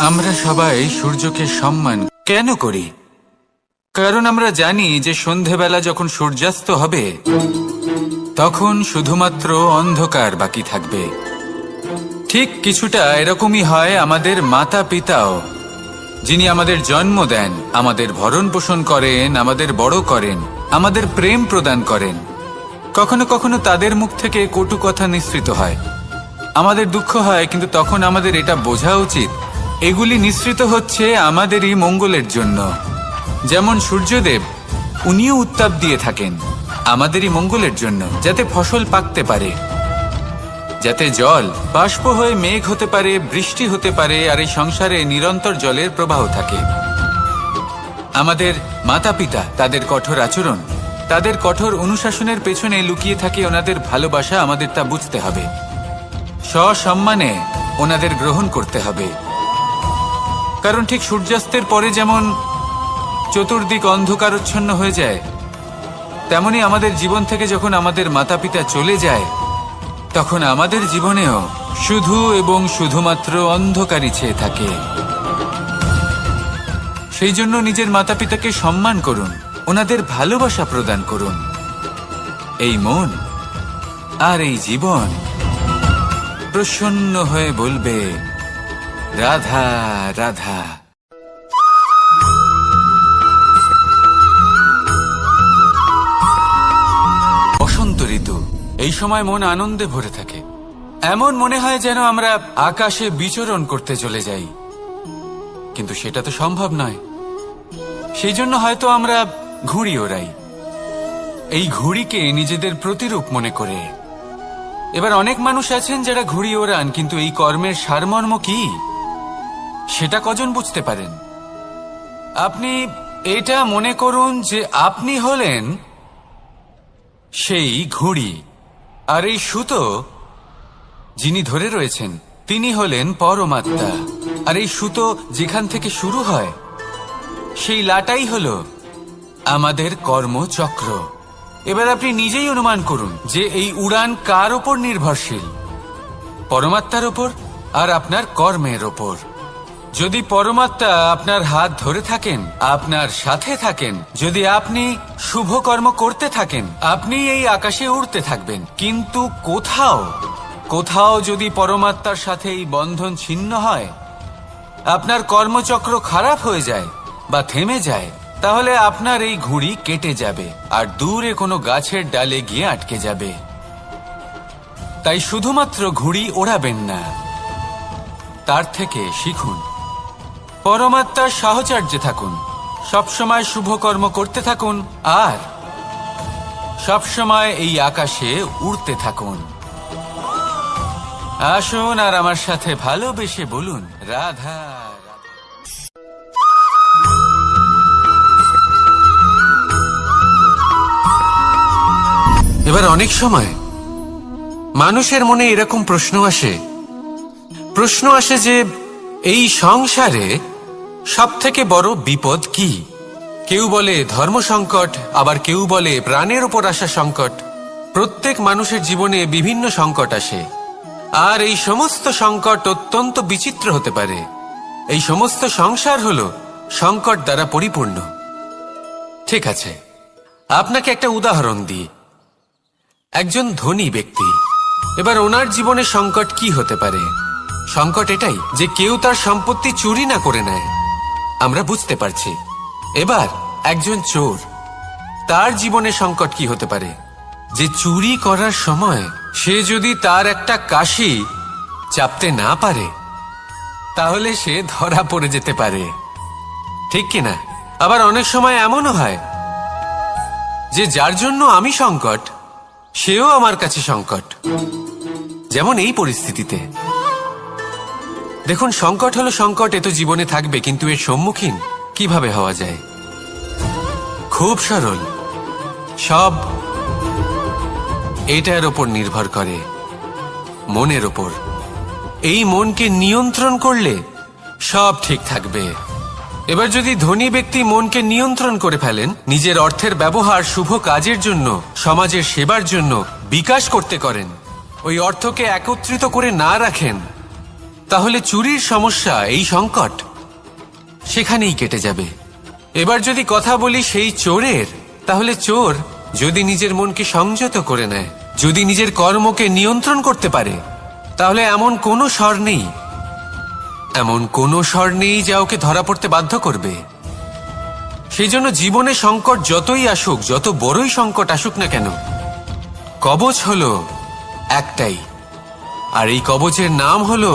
আমরা সবাই সূর্যকে সম্মান কেন করি? কারণ আমরা জানি যে সন্ধেবেলা যখন সূর্যাস্ত হবে তখন শুধুমাত্র অন্ধকার বাকি থাকবে। ঠিক কিছুটা এরকমই হয় আমাদের মাতা পিতাও, যিনি আমাদের জন্ম দেন, আমাদের ভরণ পোষণ করেন, আমাদের বড় করেন, আমাদের প্রেম প্রদান করেন। কখনো কখনো তাদের মুখ থেকে কটু কথা নিঃসৃত হয়, আমাদের দুঃখ হয়, কিন্তু তখন আমাদের এটা বোঝা উচিত এগুলি নিঃসৃত হচ্ছে আমাদেরই মঙ্গলের জন্য। যেমন সূর্যদেব, উনিও উত্তাপ দিয়ে থাকেন আমাদেরই মঙ্গলের জন্য, যাতে ফসল পাকতে পারে, যাতে জল বাষ্প হয়ে মেঘ হতে পারে, বৃষ্টি হতে পারে, আর এই সংসারে নিরন্তর জলের প্রবাহ থাকে। আমাদের মাতা পিতা, তাদের কঠোর আচরণ, তাদের কঠোর অনুশাসনের পেছনে লুকিয়ে থাকে ওনাদের ভালোবাসা। আমাদের তা বুঝতে হবে, সসম্মানে ওনাদের গ্রহণ করতে হবে। কারণ ঠিক সূর্যাস্তের পরে যেমন চতুর্দিক অন্ধকারচ্ছন্ন হয়ে যায়, তেমনি আমাদের জীবন থেকে যখন আমাদের মাতা পিতা চলে যায় তখন আমাদের জীবনেও শুধু এবং শুধুমাত্র অন্ধকারই ছেয়ে থাকে। সেই জন্য নিজের মাতা পিতাকে সম্মান করুন, ওনাদের ভালোবাসা প্রদান করুন। এই মন আর এই জীবন প্রসন্ন হয়ে বলবে, রাধা রাধা। বসন্ত ঋতু, এই সময় মন আনন্দে ভরে থাকে। এমন মনে হয় যেন আমরা আকাশে বিচরণ করতে চলে যাই, কিন্তু সেটা তো সম্ভব নয়। সেই জন্য হয়তো আমরা ঘুড়ি ওড়াই, এই ঘুড়িকে নিজেদের প্রতিরূপ মনে করে। এবার অনেক মানুষ আছেন যারা ঘুড়ি ওড়ান, কিন্তু এই কর্মের সারমর্ম কি সেটা কজন বুঝতে পারেন? আপনি এটা মনে করুন যে আপনি হলেন সেই ঘুড়ি, আর এই সুতো যিনি ধরে রয়েছেন তিনি হলেন পরমাত্মা। আর এই সুতো যেখান থেকে শুরু হয় সেই লাটাই হলো আমাদের কর্মচক্র। এবার আপনি নিজেই অনুমান করুন যে এই উড়ান কার ওপর নির্ভরশীল, পরমাত্মার ওপর আর আপনার কর্মের ওপর। যদি পরমাত্মা আপনার হাত ধরে থাকেন, আপনার সাথে থাকেন, যদি আপনি শুভ কর্ম করতে থাকেন, আপনি এই আকাশে উড়তে থাকবেন। কিন্তু কোথাও যদি পরমাত্মার সাথে এই বন্ধন ছিন্ন হয়, আপনার কর্মচক্র খারাপ হয়ে যায় বা থেমে যায়, তাহলে আপনার এই ঘুড়ি কেটে যাবে আর দূরে কোনো গাছের ডালে গিয়ে আটকে যাবে। তাই শুধুমাত্র ঘুড়ি ওড়াবেন না, তার থেকে শিখুন, পরমাত্মার সাহচর্যে থাকুন, সবসময় শুভ কর্ম করতে থাকুন আর সবসময় এই আকাশে উড়তে থাকুন। আসুন আর আমার সাথে ভালোবেসে বলুন, রাধা। এবার অনেক সময় মানুষের মনে এরকম প্রশ্ন আসে যে এই সংসারে সবথেকে বড় বিপদ কি? কেউ বলে ধর্ম সংকট, আবার কেউ বলে প্রাণের উপর আসা সংকট। প্রত্যেক মানুষের জীবনে বিভিন্ন সংকট আসে, আর এই সমস্ত সংকট অত্যন্ত বিচিত্র হতে পারে। এই সমস্ত সংসার হলো সংকট দ্বারা পরিপূর্ণ। ঠিক আছে, আপনাকে একটা উদাহরণ দিই। একজন ধনী ব্যক্তি, এবার ওনার জীবনে সংকট কি হতে পারে? সংকট এটাই যে কেউ তার সম্পত্তি চুরি না করে নেয়, আমরা বুঝতে পারছি। এবার একজন চোর, তার জীবনে সংকট কি হতে পারে? যে চুরি করার সময় সে যদি তার একটা কাশি চাপতে না পারে, তাহলে সে ধরা পড়ে যেতে পারে, ঠিক কিনা? আবার অনেক সময় এমনও হয় যে যার জন্য আমি সংকট, সেও আমার কাছে সংকট। যেমন এই পরিস্থিতিতে দেখুন, সংকট হলো সংকট, এ তো জীবনে থাকবে, কিন্তু এর সম্মুখীন কিভাবে হওয়া যায়? খুব সরল, সব এটার ওপর নির্ভর করে, মনের ওপর। এই মনকে নিয়ন্ত্রণ করলে সব ঠিক থাকবে। এবার যদি ধনী ব্যক্তি মনকে নিয়ন্ত্রণ করে ফেলেন, নিজের অর্থের ব্যবহার শুভ কাজের জন্য, সমাজের সেবার জন্য বিকাশ করতে করেন, ওই অর্থকে একত্রিত করে না রাখেন, তাহলে চুরির সমস্যা, এই সংকট সেখানেই কেটে যাবে। এবার যদি কথা বলি সেই চোরের, তাহলে চোর যদি নিজের মনকে সংযত করে নেয়, যদি নিজের কর্মকে নিয়ন্ত্রণ করতে পারে, তাহলে এমন কোনো স্বর নেই যা ওকে ধরা পড়তে বাধ্য করবে। সেই জন্য জীবনে সংকট যতই আসুক, যত বড়ই সংকট আসুক না কেন, কবচ হলো একটাই, আর এই কবচের নাম হলো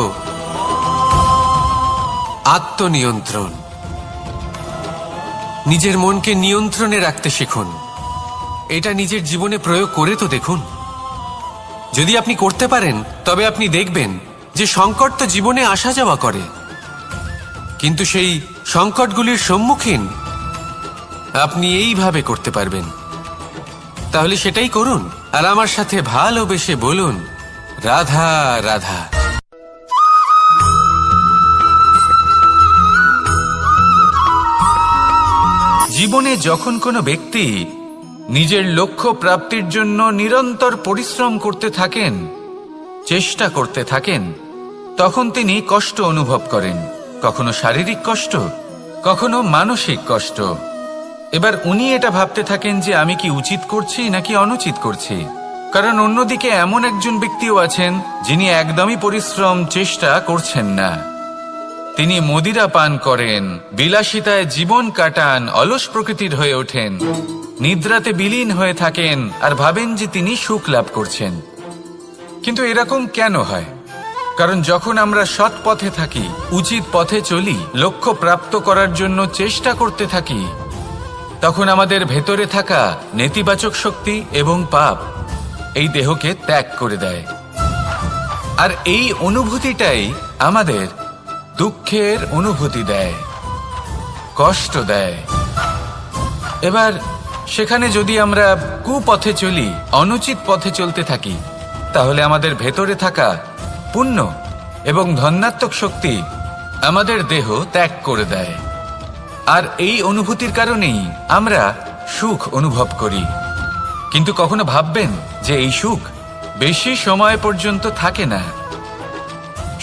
আত্মনিয়ন্ত্রণ। নিজের মনকে নিয়ন্ত্রণে রাখতে শিখুন। এটা নিজের জীবনে প্রয়োগ করে তো দেখুন। যদি আপনি করতে পারেন, তবে আপনি দেখবেন যে সংকট তো জীবনে আসা যাওয়া করে, কিন্তু সেই সংকটগুলির সম্মুখীন আপনি এইভাবে করতে পারবেন। তাহলে সেটাই করুন, আর আমার সাথে ভালোবেসে বলুন, রাধা রাধা। জীবনে যখন কোনো ব্যক্তি নিজের লক্ষ্য প্রাপ্তির জন্য নিরন্তর পরিশ্রম করতে থাকেন, চেষ্টা করতে থাকেন, তখন তিনি কষ্ট অনুভব করেন, কখনো শারীরিক কষ্ট, কখনো মানসিক কষ্ট। এবার উনি এটা ভাবতে থাকেন যে আমি কি উচিত করছি নাকি অনুচিত করছি। কারণ অন্যদিকে এমন একজন ব্যক্তিও আছেন যিনি একদমই পরিশ্রম, চেষ্টা করছেন না। তিনি মদিরা পান করেন, বিলাসিতায় জীবন কাটান, অলস প্রকৃতির হয়ে ওঠেন, নিদ্রাতে বিলীন হয়ে থাকেন আর ভাবেন যে তিনি সুখ লাভ করছেন। কিন্তু এরকম কেন হয়? কারণ যখন আমরা সৎ পথে থাকি, উচিত পথে চলি, লক্ষ্য প্রাপ্ত করার জন্য চেষ্টা করতে থাকি, তখন আমাদের ভেতরে থাকা নেতিবাচক শক্তি এবং পাপ এই দেহকে ত্যাগ করে দেয়। আর এই অনুভূতিটাই আমাদের দুঃখের অনুভূতি দেয়, কষ্ট দেয়। এবার সেখানে যদি আমরা কুপথে চলি, অনুচিত পথে চলতে থাকি, তাহলে আমাদের ভেতরে থাকা পুণ্য এবং ধনাত্মক শক্তি আমাদের দেহ ত্যাগ করে দেয়। আর এই অনুভূতির কারণেই আমরা সুখ অনুভব করি। কিন্তু কখনো ভাববেন যে এই সুখ বেশি সময় পর্যন্ত থাকে না।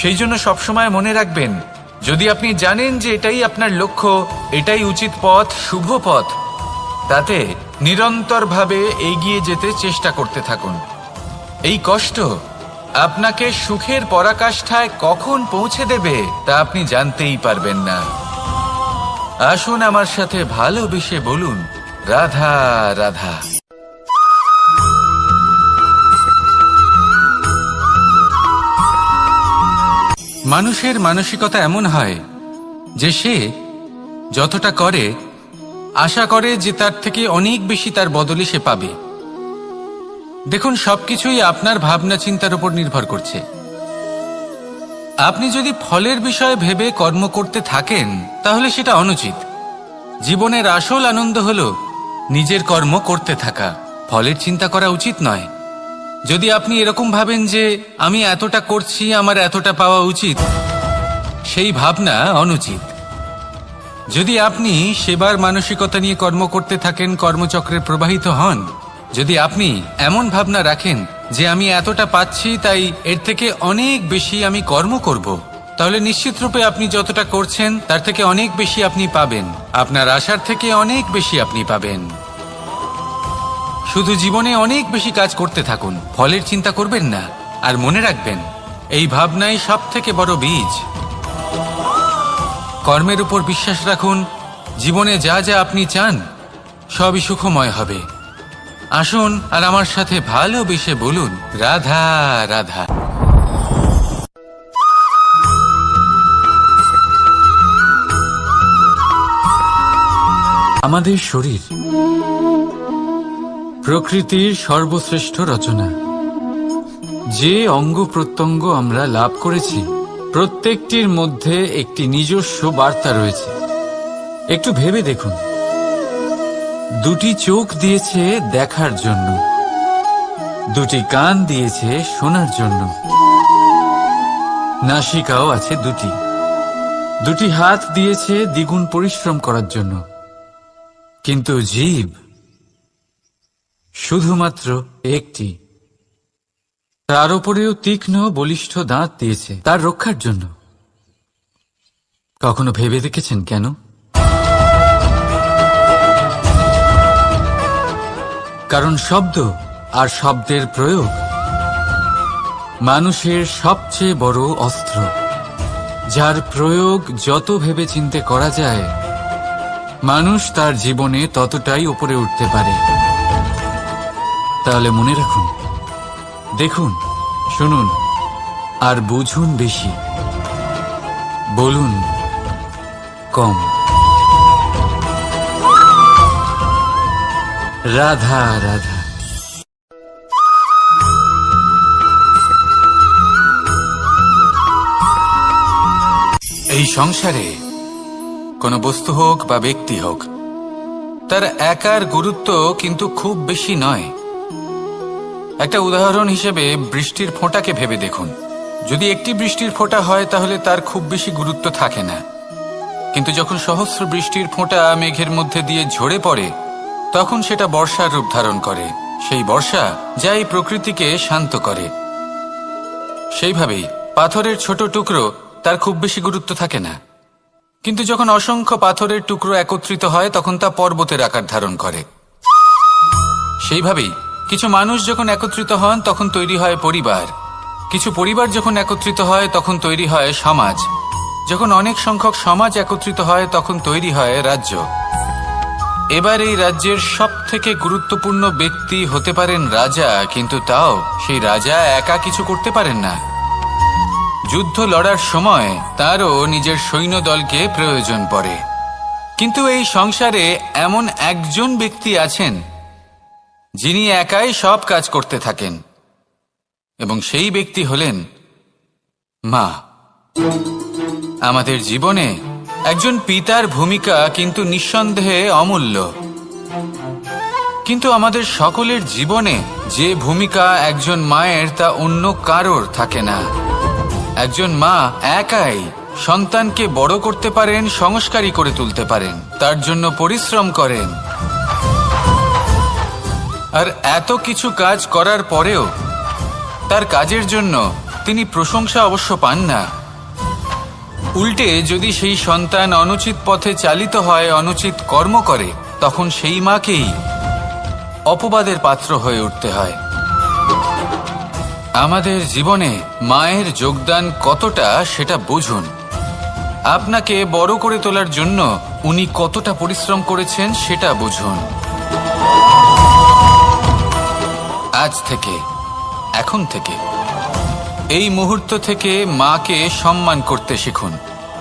সেই জন্য সবসময় মনে রাখবেন, যদি আপনি জানেন যে এটাই আপনার লক্ষ্য, এটাই উচিত পথ, শুভ পথ, তাতে নিরন্তরভাবে এগিয়ে যেতে চেষ্টা করতে থাকুন। এই কষ্ট আপনাকে সুখের পরাকাষ্ঠায় কখন পৌঁছে দেবে তা আপনি জানতেই পারবেন না। আসুন আমার সাথে ভালোবেসে বলুন, রাধা রাধা। মানুষের মানসিকতা এমন হয় যে সে যতটা করে আশা করে যে তার থেকে অনেক বেশি তার বদলে সে পাবে। দেখুন, সবকিছুই আপনার ভাবনা চিন্তার উপর নির্ভর করছে। আপনি যদি ফলের বিষয়ে ভেবে কর্ম করতে থাকেন তাহলে সেটা অনুচিত। জীবনের আসল আনন্দ হলো নিজের কর্ম করতে থাকা, ফলের চিন্তা করা উচিত নয়। যদি আপনি এরকম ভাবেন যে আমি এতটা করছি, আমার এতটা পাওয়া উচিত, সেই ভাবনা অনুচিত। যদি আপনি সেবার মানসিকতা নিয়ে কর্ম করতে থাকেন, কর্মচক্রে প্রবাহিত হন, যদি আপনি এমন ভাবনা রাখেন যে আমি এতটা পাচ্ছি তাই এর থেকে অনেক বেশি আমি কর্ম করব, তাহলে নিশ্চিত রূপে আপনি যতটা করছেন তার থেকে অনেক বেশি আপনি পাবেন, আপনার আশার থেকে অনেক বেশি আপনি পাবেন। শুধু জীবনে অনেক বেশি কাজ করতে থাকুন, ফলের চিন্তা করবেন না। আর মনে রাখবেন, এই ভাবনাই সব থেকে বড় বীজ। কর্মের উপর বিশ্বাস রাখুন, জীবনে যা যা আপনি চান সবই সুখময় হবে। আসুন আর আমার সাথে ভালোবেসে বলুন, রাধা রাধা। আমাদের শরীর প্রকৃতির সর্বশ্রেষ্ঠ রচনা। যে অঙ্গ প্রত্যঙ্গ আমরা লাভ করেছি প্রত্যেকটির মধ্যে একটি নিজস্ব বার্তা রয়েছে। একটু ভেবে দেখুন, দুটি চোখ দিয়েছে দেখার জন্য, দুটি কান দিয়েছে শোনার জন্য, নাসিকাও আছে দুটি, দুটি হাত দিয়েছে দ্বিগুণ পরিশ্রম করার জন্য। কিন্তু জীব শুধুমাত্র একটি, তার উপরেও তীক্ষ্ণ বলিষ্ঠ দাঁত দিয়েছে তার রক্ষার জন্য। কখনো ভেবে দেখেছেন কেন? কারণ শব্দ আর শব্দের প্রয়োগ মানুষের সবচেয়ে বড় অস্ত্র, যার প্রয়োগ যত ভেবে চিন্তে করা যায় মানুষ তার জীবনে ততটাই উপরে উঠতে পারে। তাহলে মনে রাখুন, দেখুন, শুনুন আর বুঝুন বেশি, বলুন কম। রাধা রাধা। এই সংসারে কোনো বস্তু হোক বা ব্যক্তি হোক, তার একার গুরুত্ব কিন্তু খুব বেশি নয়। একটা উদাহরণ হিসেবে বৃষ্টির ফোঁটাকে ভেবে দেখুন। যদি একটি বৃষ্টির ফোঁটা হয় তাহলে তার খুব বেশি গুরুত্ব থাকে না, কিন্তু যখন সহস্র বৃষ্টির ফোঁটা মেঘের মধ্যে দিয়ে ঝরে পড়ে তখন সেটা বর্ষার রূপ ধারণ করে। সেই বর্ষা যা এই প্রকৃতিকে শান্ত করে। সেইভাবেই পাথরের ছোট টুকরো, তার খুব বেশি গুরুত্ব থাকে না, কিন্তু যখন অসংখ্য পাথরের টুকরো একত্রিত হয় তখন তা পর্বতের আকার ধারণ করে। সেইভাবেই কিছু মানুষ যখন একত্রিত হন তখন তৈরি হয় পরিবার, কিছু পরিবার যখন একত্রিত হয় তখন তৈরি হয় সমাজ, যখন অনেক সংখ্যক সমাজ একত্রিত হয় তখন তৈরি হয় রাজ্য। এবার এই রাজ্যের সব থেকে গুরুত্বপূর্ণ ব্যক্তি হতে পারেন রাজা, কিন্তু তাও সেই রাজা একা কিছু করতে পারেন না। যুদ্ধ লড়ার সময় তারও নিজের সৈন্যদলকে প্রয়োজন পড়ে। কিন্তু এই সংসারে এমন একজন ব্যক্তি আছেন যিনি একাই সব কাজ করতে থাকেন, এবং সেই ব্যক্তি হলেন মা। আমাদের জীবনে একজন পিতার ভূমিকা কিন্তু নিঃসন্দেহে অমূল্য, কিন্তু আমাদের সকলের জীবনে যে ভূমিকা একজন মায়ের তা অন্য কারোর থাকে না। একজন মা একাই সন্তানকে বড় করতে পারেন, সংস্কারী করে তুলতে পারেন, তার জন্য পরিশ্রম করেন। আর এত কিছু কাজ করার পরেও তার কাজের জন্য তিনি প্রশংসা অবশ্য পান না। উল্টে যদি সেই সন্তান অনুচিত পথে চালিত হয়, অনুচিত কর্ম করে, তখন সেই মাকেই অপবাদের পাত্র হয়ে উঠতে হয়। আমাদের জীবনে মায়ের যোগদান কতটা সেটা বুঝুন। আপনাকে বড় করে তোলার জন্য উনি কতটা পরিশ্রম করেছেন সেটা বুঝুন। আজ থেকে, এখন থেকে, এই মুহূর্ত থেকে মাকে সম্মান করতে শিখুন।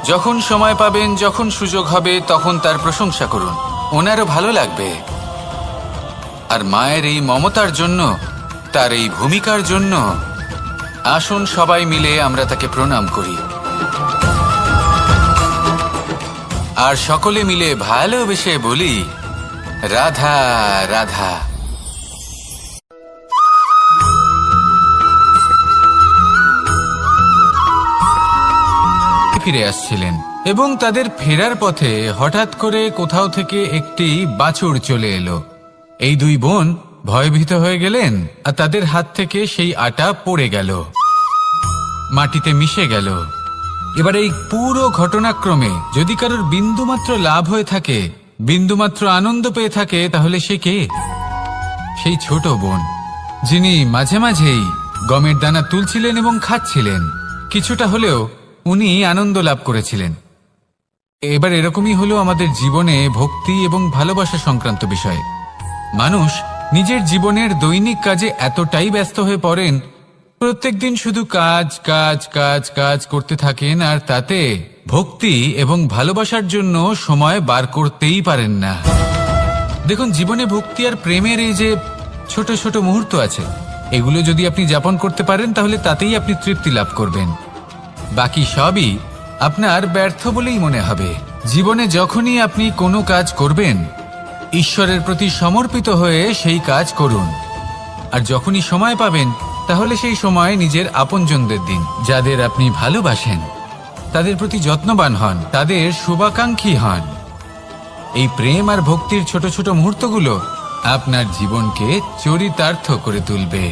যখন সময় পাবেন, যখন সুযোগ হবে, তখন তার প্রশংসা করুন, ওনারও ভালো লাগবে। আর মায়ের এই মমতার জন্য, তার এই ভূমিকার জন্য আসুন সবাই মিলে আমরা তাকে প্রণাম করি, আর সকলে মিলে ভালোবেসে বলি, রাধা রাধা। ফিরে আসছিলেন এবং তাদের ফেরার পথে হঠাৎ করে কোথাও থেকে একটি বাছুর চলে এলো। এই দুই বোন ভয়ভীত হয়ে গেলেন, আর তাদের হাত থেকে সেই আটা পড়ে গেল, মাটিতে মিশে গেল। এবার এই পুরো ঘটনাক্রমে যদি কারোর বিন্দুমাত্র লাভ হয়ে থাকে, বিন্দুমাত্র আনন্দ পেয়ে থাকে, তাহলে সে কে? সেই ছোট বোন, যিনি মাঝে মাঝেই গমের দানা তুলছিলেন এবং খাচ্ছিলেন। কিছুটা হলেও উনি আনন্দ লাভ করেছিলেন। এবার এরকমই হলো আমাদের জীবনে ভক্তি এবং ভালোবাসা সংক্রান্ত বিষয়ে। মানুষ নিজের জীবনের দৈনিক কাজে এতটাই ব্যস্ত হয়ে পড়েন, প্রত্যেক দিন শুধু কাজ কাজ কাজ কাজ করতে থাকেন, আর তাতে ভক্তি এবং ভালোবাসার জন্য সময় বার করতেই পারেন না। দেখুন, জীবনে ভক্তি আর প্রেমের এই যে ছোট ছোট মুহূর্ত আছে, এগুলো যদি আপনি যাপন করতে পারেন, তাহলে তাতেই আপনি তৃপ্তি লাভ করবেন। বাকি সবই আপনার ব্যর্থ বলেই মনে হবে। জীবনে যখনই আপনি কোনো কাজ করবেন, ঈশ্বরের প্রতি সমর্পিত হয়ে সেই কাজ করুন। আর যখনই সময় পাবেন, তাহলে সেই সময় নিজের আপনজনদের দিন, যাদের আপনি ভালোবাসেন, তাদের প্রতি যত্নবান হন, তাদের শুভাকাঙ্ক্ষী হন। এই প্রেম আর ভক্তির ছোট ছোট মুহূর্তগুলো আপনার জীবনকে চরিতার্থ করে তুলবে।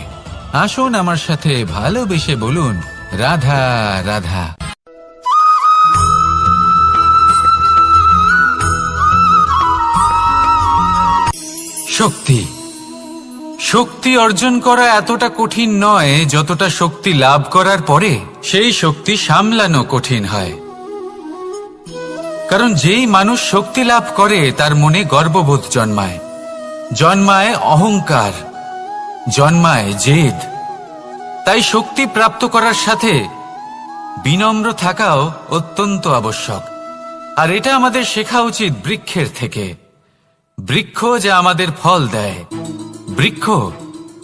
আসুন আমার সাথে ভালোবেসে বলুন, রাধা রাধা। শক্তি শক্তি অর্জন করা এতটা কঠিন নয় যতটা শক্তি লাভ করার পরে সেই শক্তি সামলানো কঠিন হয়। কারণ যেই মানুষ শক্তি লাভ করে, তার মনে গর্ববোধ জন্মায়, জন্মায় অহংকার, জন্মায় জেদ। তাই শক্তি প্রাপ্ত করার সাথে বিনম্র থাকাও অত্যন্ত আবশ্যক। আর এটা আমাদের শেখা উচিত বৃক্ষের থেকে। বৃক্ষ যা আমাদের ফল দেয়, বৃক্ষ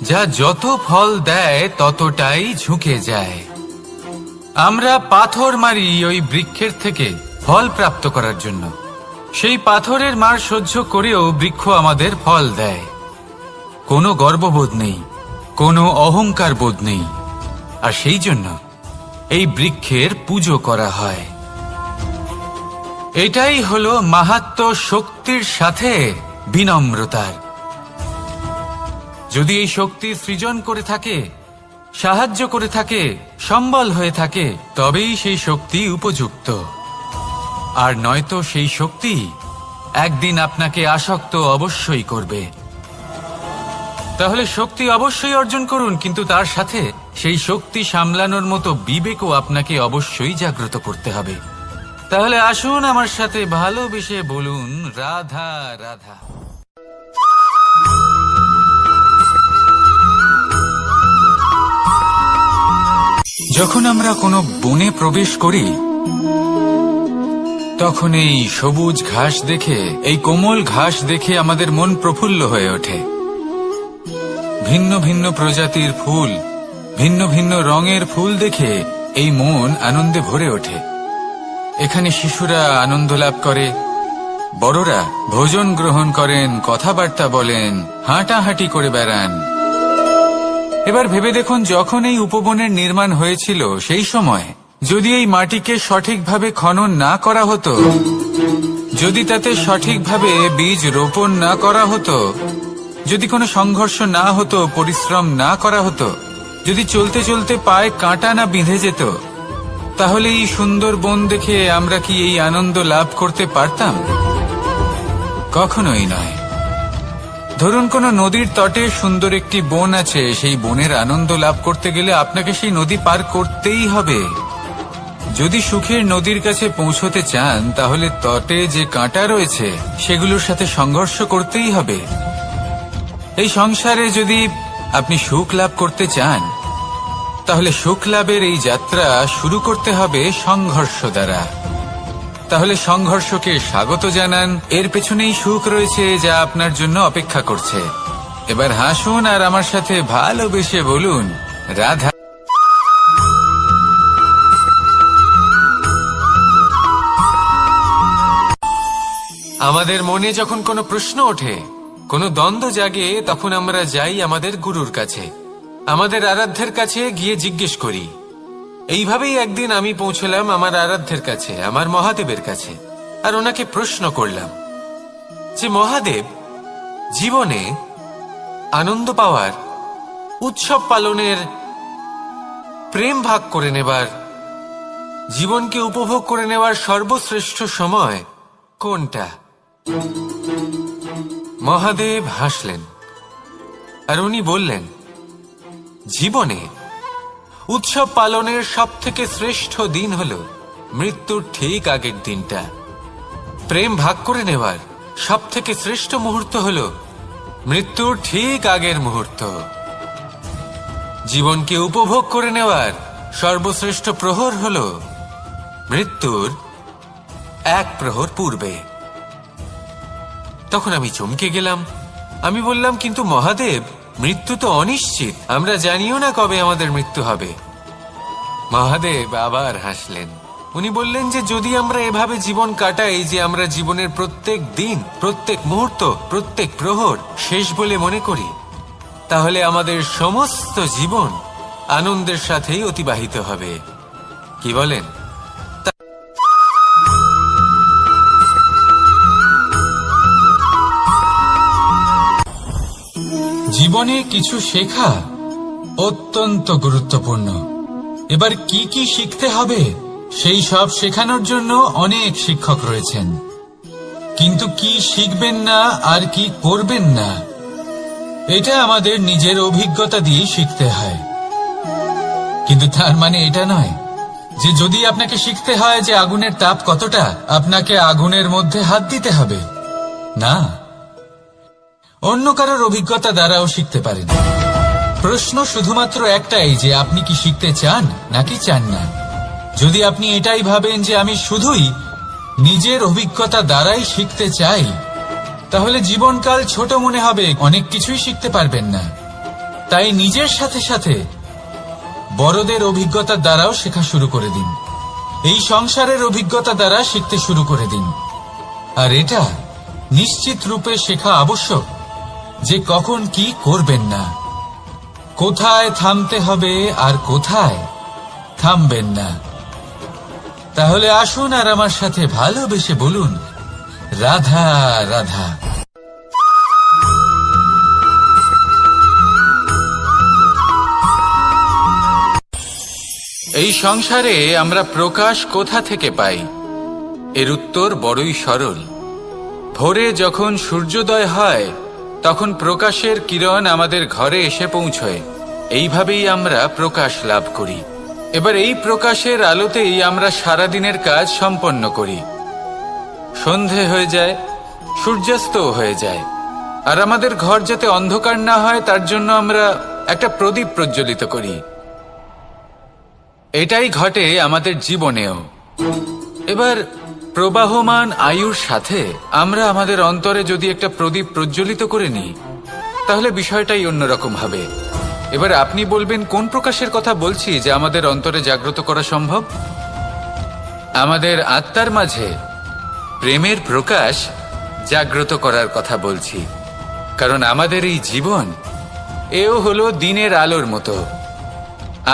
যা যত ফল দেয় ততটাই ঝুঁকে যায়। আমরা পাথর মারি ওই বৃক্ষের থেকে ফল প্রাপ্ত করার জন্য। সেই পাথরের মার সহ্য করেও বৃক্ষ আমাদের ফল দেয়। কোনো গর্ববোধ নেই, কোনো অহংকার বোধ নেই, আর সেই জন্য এই বৃক্ষের পুজো করা হয়। এটাই হলো মাহাত্ম্য শক্তির সাথে বিনম্রতার। যদি এই শক্তি সৃজন করে থাকে, সাহায্য করে থাকে, সম্বল হয়ে থাকে, তবেই সেই শক্তি উপযুক্ত। আর নয়তো সেই শক্তি একদিন আপনাকে আসক্ত অবশ্যই করবে। তাহলে শক্তি অবশ্যই অর্জন করুন, কিন্তু তার সাথে সেই শক্তি সামলানোর মতো বিবেকও আপনাকে অবশ্যই জাগ্রত করতে হবে। তাহলে আসুন আমার সাথে ভালোবেসে বলুন, রাধা রাধা। যখন আমরা কোনো বনে প্রবেশ করি, তখন এই সবুজ ঘাস দেখে, এই কোমল ঘাস দেখে আমাদের মন প্রফুল্ল হয়ে ওঠে। ভিন্ন ভিন্ন প্রজাতির ফুল, ভিন্ন ভিন্ন রঙের ফুল দেখে এই মন আনন্দে ভরে ওঠে। এখানে শিশুরা আনন্দ লাভ করে, বড়রা ভোজন গ্রহণ করেন, কথাবার্তা বলেন, হাঁটাহাঁটি করে বেড়ান। এবার ভেবে দেখুন, যখন এই উপবনের নির্মাণ হয়েছিল, সেই সময় যদি এই মাটিকে সঠিকভাবে খনন না করা হতো, যদি তাতে সঠিকভাবে বীজ রোপণ না করা হতো, যদি কোনো সংঘর্ষ না হতো, পরিশ্রম না করা হতো, যদি চলতে চলতে পায়ে কাঁটা না বিঁধে যেত, তাহলে এই সুন্দর বন দেখে আমরা কি এই আনন্দ লাভ করতে পারতাম? কখনোই নয়। ধরুন কোনো নদীর তটে সুন্দর একটি বন আছে, সেই বনের আনন্দ লাভ করতে গেলে আপনাকে সেই নদী পার করতেই হবে। যদি সুখের নদীর কাছে পৌঁছতে চান, তাহলে তটে যে কাঁটা রয়েছে সেগুলোর সাথে সংঘর্ষ করতেই হবে। এই সংসারে যদি আপনি সুখ লাভ করতে চান, তাহলে সুখ লাভের এই যাত্রা শুরু করতে হবে সংঘর্ষ দ্বারা। তাহলে সংঘর্ষকে স্বাগত জানান, এর পেছনেই সুখ রয়েছে যা আপনার জন্য অপেক্ষা করছে। এবার হাসুন আর আমার সাথে ভালোবেসে বলুন, রাধা। আমাদের মনে যখন কোনো প্রশ্ন ওঠে, কোনো দ্বন্দ্ব জাগে, তখন আমরা যাই আমাদের গুরুর কাছে, আমাদের আরাধ্যের কাছে গিয়ে জিজ্ঞেস করি। এইভাবেই একদিন আমি পৌঁছলাম আমার আরাধ্যের কাছে, আমার মহাদেবের কাছে, আর ওনাকে প্রশ্ন করলাম যে মহাদেব, জীবনে আনন্দ পাওয়ার, উৎসব পালনের, প্রেম ভাগ করে নেবার, জীবনকে উপভোগ করে নেওয়ার সর্বশ্রেষ্ঠ সময় কোনটা? মহাদেব হাসলেন আর উনি বললেন, জীবনে উৎসব পালনের সব থেকে শ্রেষ্ঠ দিন হল মৃত্যুর ঠিক আগের দিনটা। প্রেম ভাগ করে নেওয়ার সব থেকে শ্রেষ্ঠ মুহূর্ত হল মৃত্যুর ঠিক আগের মুহূর্ত। জীবনকে উপভোগ করে নেওয়ার সর্বশ্রেষ্ঠ প্রহর হল মৃত্যুর এক প্রহর পূর্বে। তখন আমি চমকে গেলাম। আমি বললাম, কিন্তু মহাদেব, মৃত্যু তো অনিশ্চিত, আমরা জানিও না কবে আমাদের মৃত্যু হবে। মহাদেব আবার হাসলেন। উনি বললেন যে যদি আমরা এভাবে জীবন কাটাই যে আমরা জীবনের প্রত্যেক দিন, প্রত্যেক মুহূর্ত, প্রত্যেক প্রহর শেষ বলে মনে করি, তাহলে আমাদের সমস্ত জীবন আনন্দের সাথেই অতিবাহিত হবে। কি বলেন? জীবনে কিছু শেখা অত্যন্ত গুরুত্বপূর্ণ। এবার কি কি শিখতে হবে সেই সব শেখানোর জন্য অনেক শিক্ষক রয়েছেন, কিন্তু কি শিখবেন না আর কি করবেন না, এটা আমাদের নিজের অভিজ্ঞতা দিয়ে শিখতে হয়। কিন্তু তার মানে এটা নয় যে যদি আপনাকে শিখতে হয় যে আগুনের তাপ কতটা, আপনাকে আগুনের মধ্যে হাত দিতে হবে। না, অন্য কারোর অভিজ্ঞতা দ্বারাও শিখতে পারেন। প্রশ্ন শুধুমাত্র একটাই যে আপনি কি শিখতে চান নাকি চান না। যদি আপনি এটাই ভাবেন যে আমি শুধুই নিজের অভিজ্ঞতা দ্বারাই শিখতে চাই, তাহলে জীবনকাল ছোট মনে হবে, অনেক কিছুই শিখতে পারবেন না। তাই নিজের সাথে সাথে বড়দের অভিজ্ঞতা দ্বারাও শেখা শুরু করে দিন। এই সংসারের অভিজ্ঞতা দ্বারা শিখতে শুরু করে দিন। আর এটা নিশ্চিত রূপে শেখা আবশ্যক যে কখন কি করবেন না, কোথায় থামতে হবে আর কোথায় থামবেন না। তাহলে আসুন আর আমার সাথে ভালোবেসে বলুন, রাধা রাধা। এই সংসারে আমরা প্রকাশ কোথা থেকে পাই? এর উত্তর বড়ই সরল। ভোরে যখন সূর্যোদয় হয় তখন প্রকাশের কিরণ আমাদের ঘরে এসে পৌঁছয়। এইভাবেই আমরা প্রকাশ লাভ করি। এবার এই প্রকাশের আলোতেই আমরা সারাদিনের কাজ সম্পন্ন করি। সন্ধে হয়ে যায়, সূর্যাস্তও হয়ে যায়, আর আমাদের ঘর যাতে অন্ধকার না হয় তার জন্য আমরা একটা প্রদীপ প্রজ্বলিত করি। এটাই ঘটে আমাদের জীবনেও। এবার প্রবাহমান আয়ুর সাথে আমরা আমাদের অন্তরে যদি একটা প্রদীপ প্রজ্বলিত করে নিই, তাহলে বিষয়টাই অন্যরকম হবে। এবার আপনি বলবেন, কোন প্রকাশের কথা বলছি যা আমাদের অন্তরে জাগ্রত করা সম্ভব? আমাদের আত্মার মাঝে প্রেমের প্রকাশ জাগ্রত করার কথা বলছি। কারণ আমাদের এই জীবন এও হলো দিনের আলোর মতো।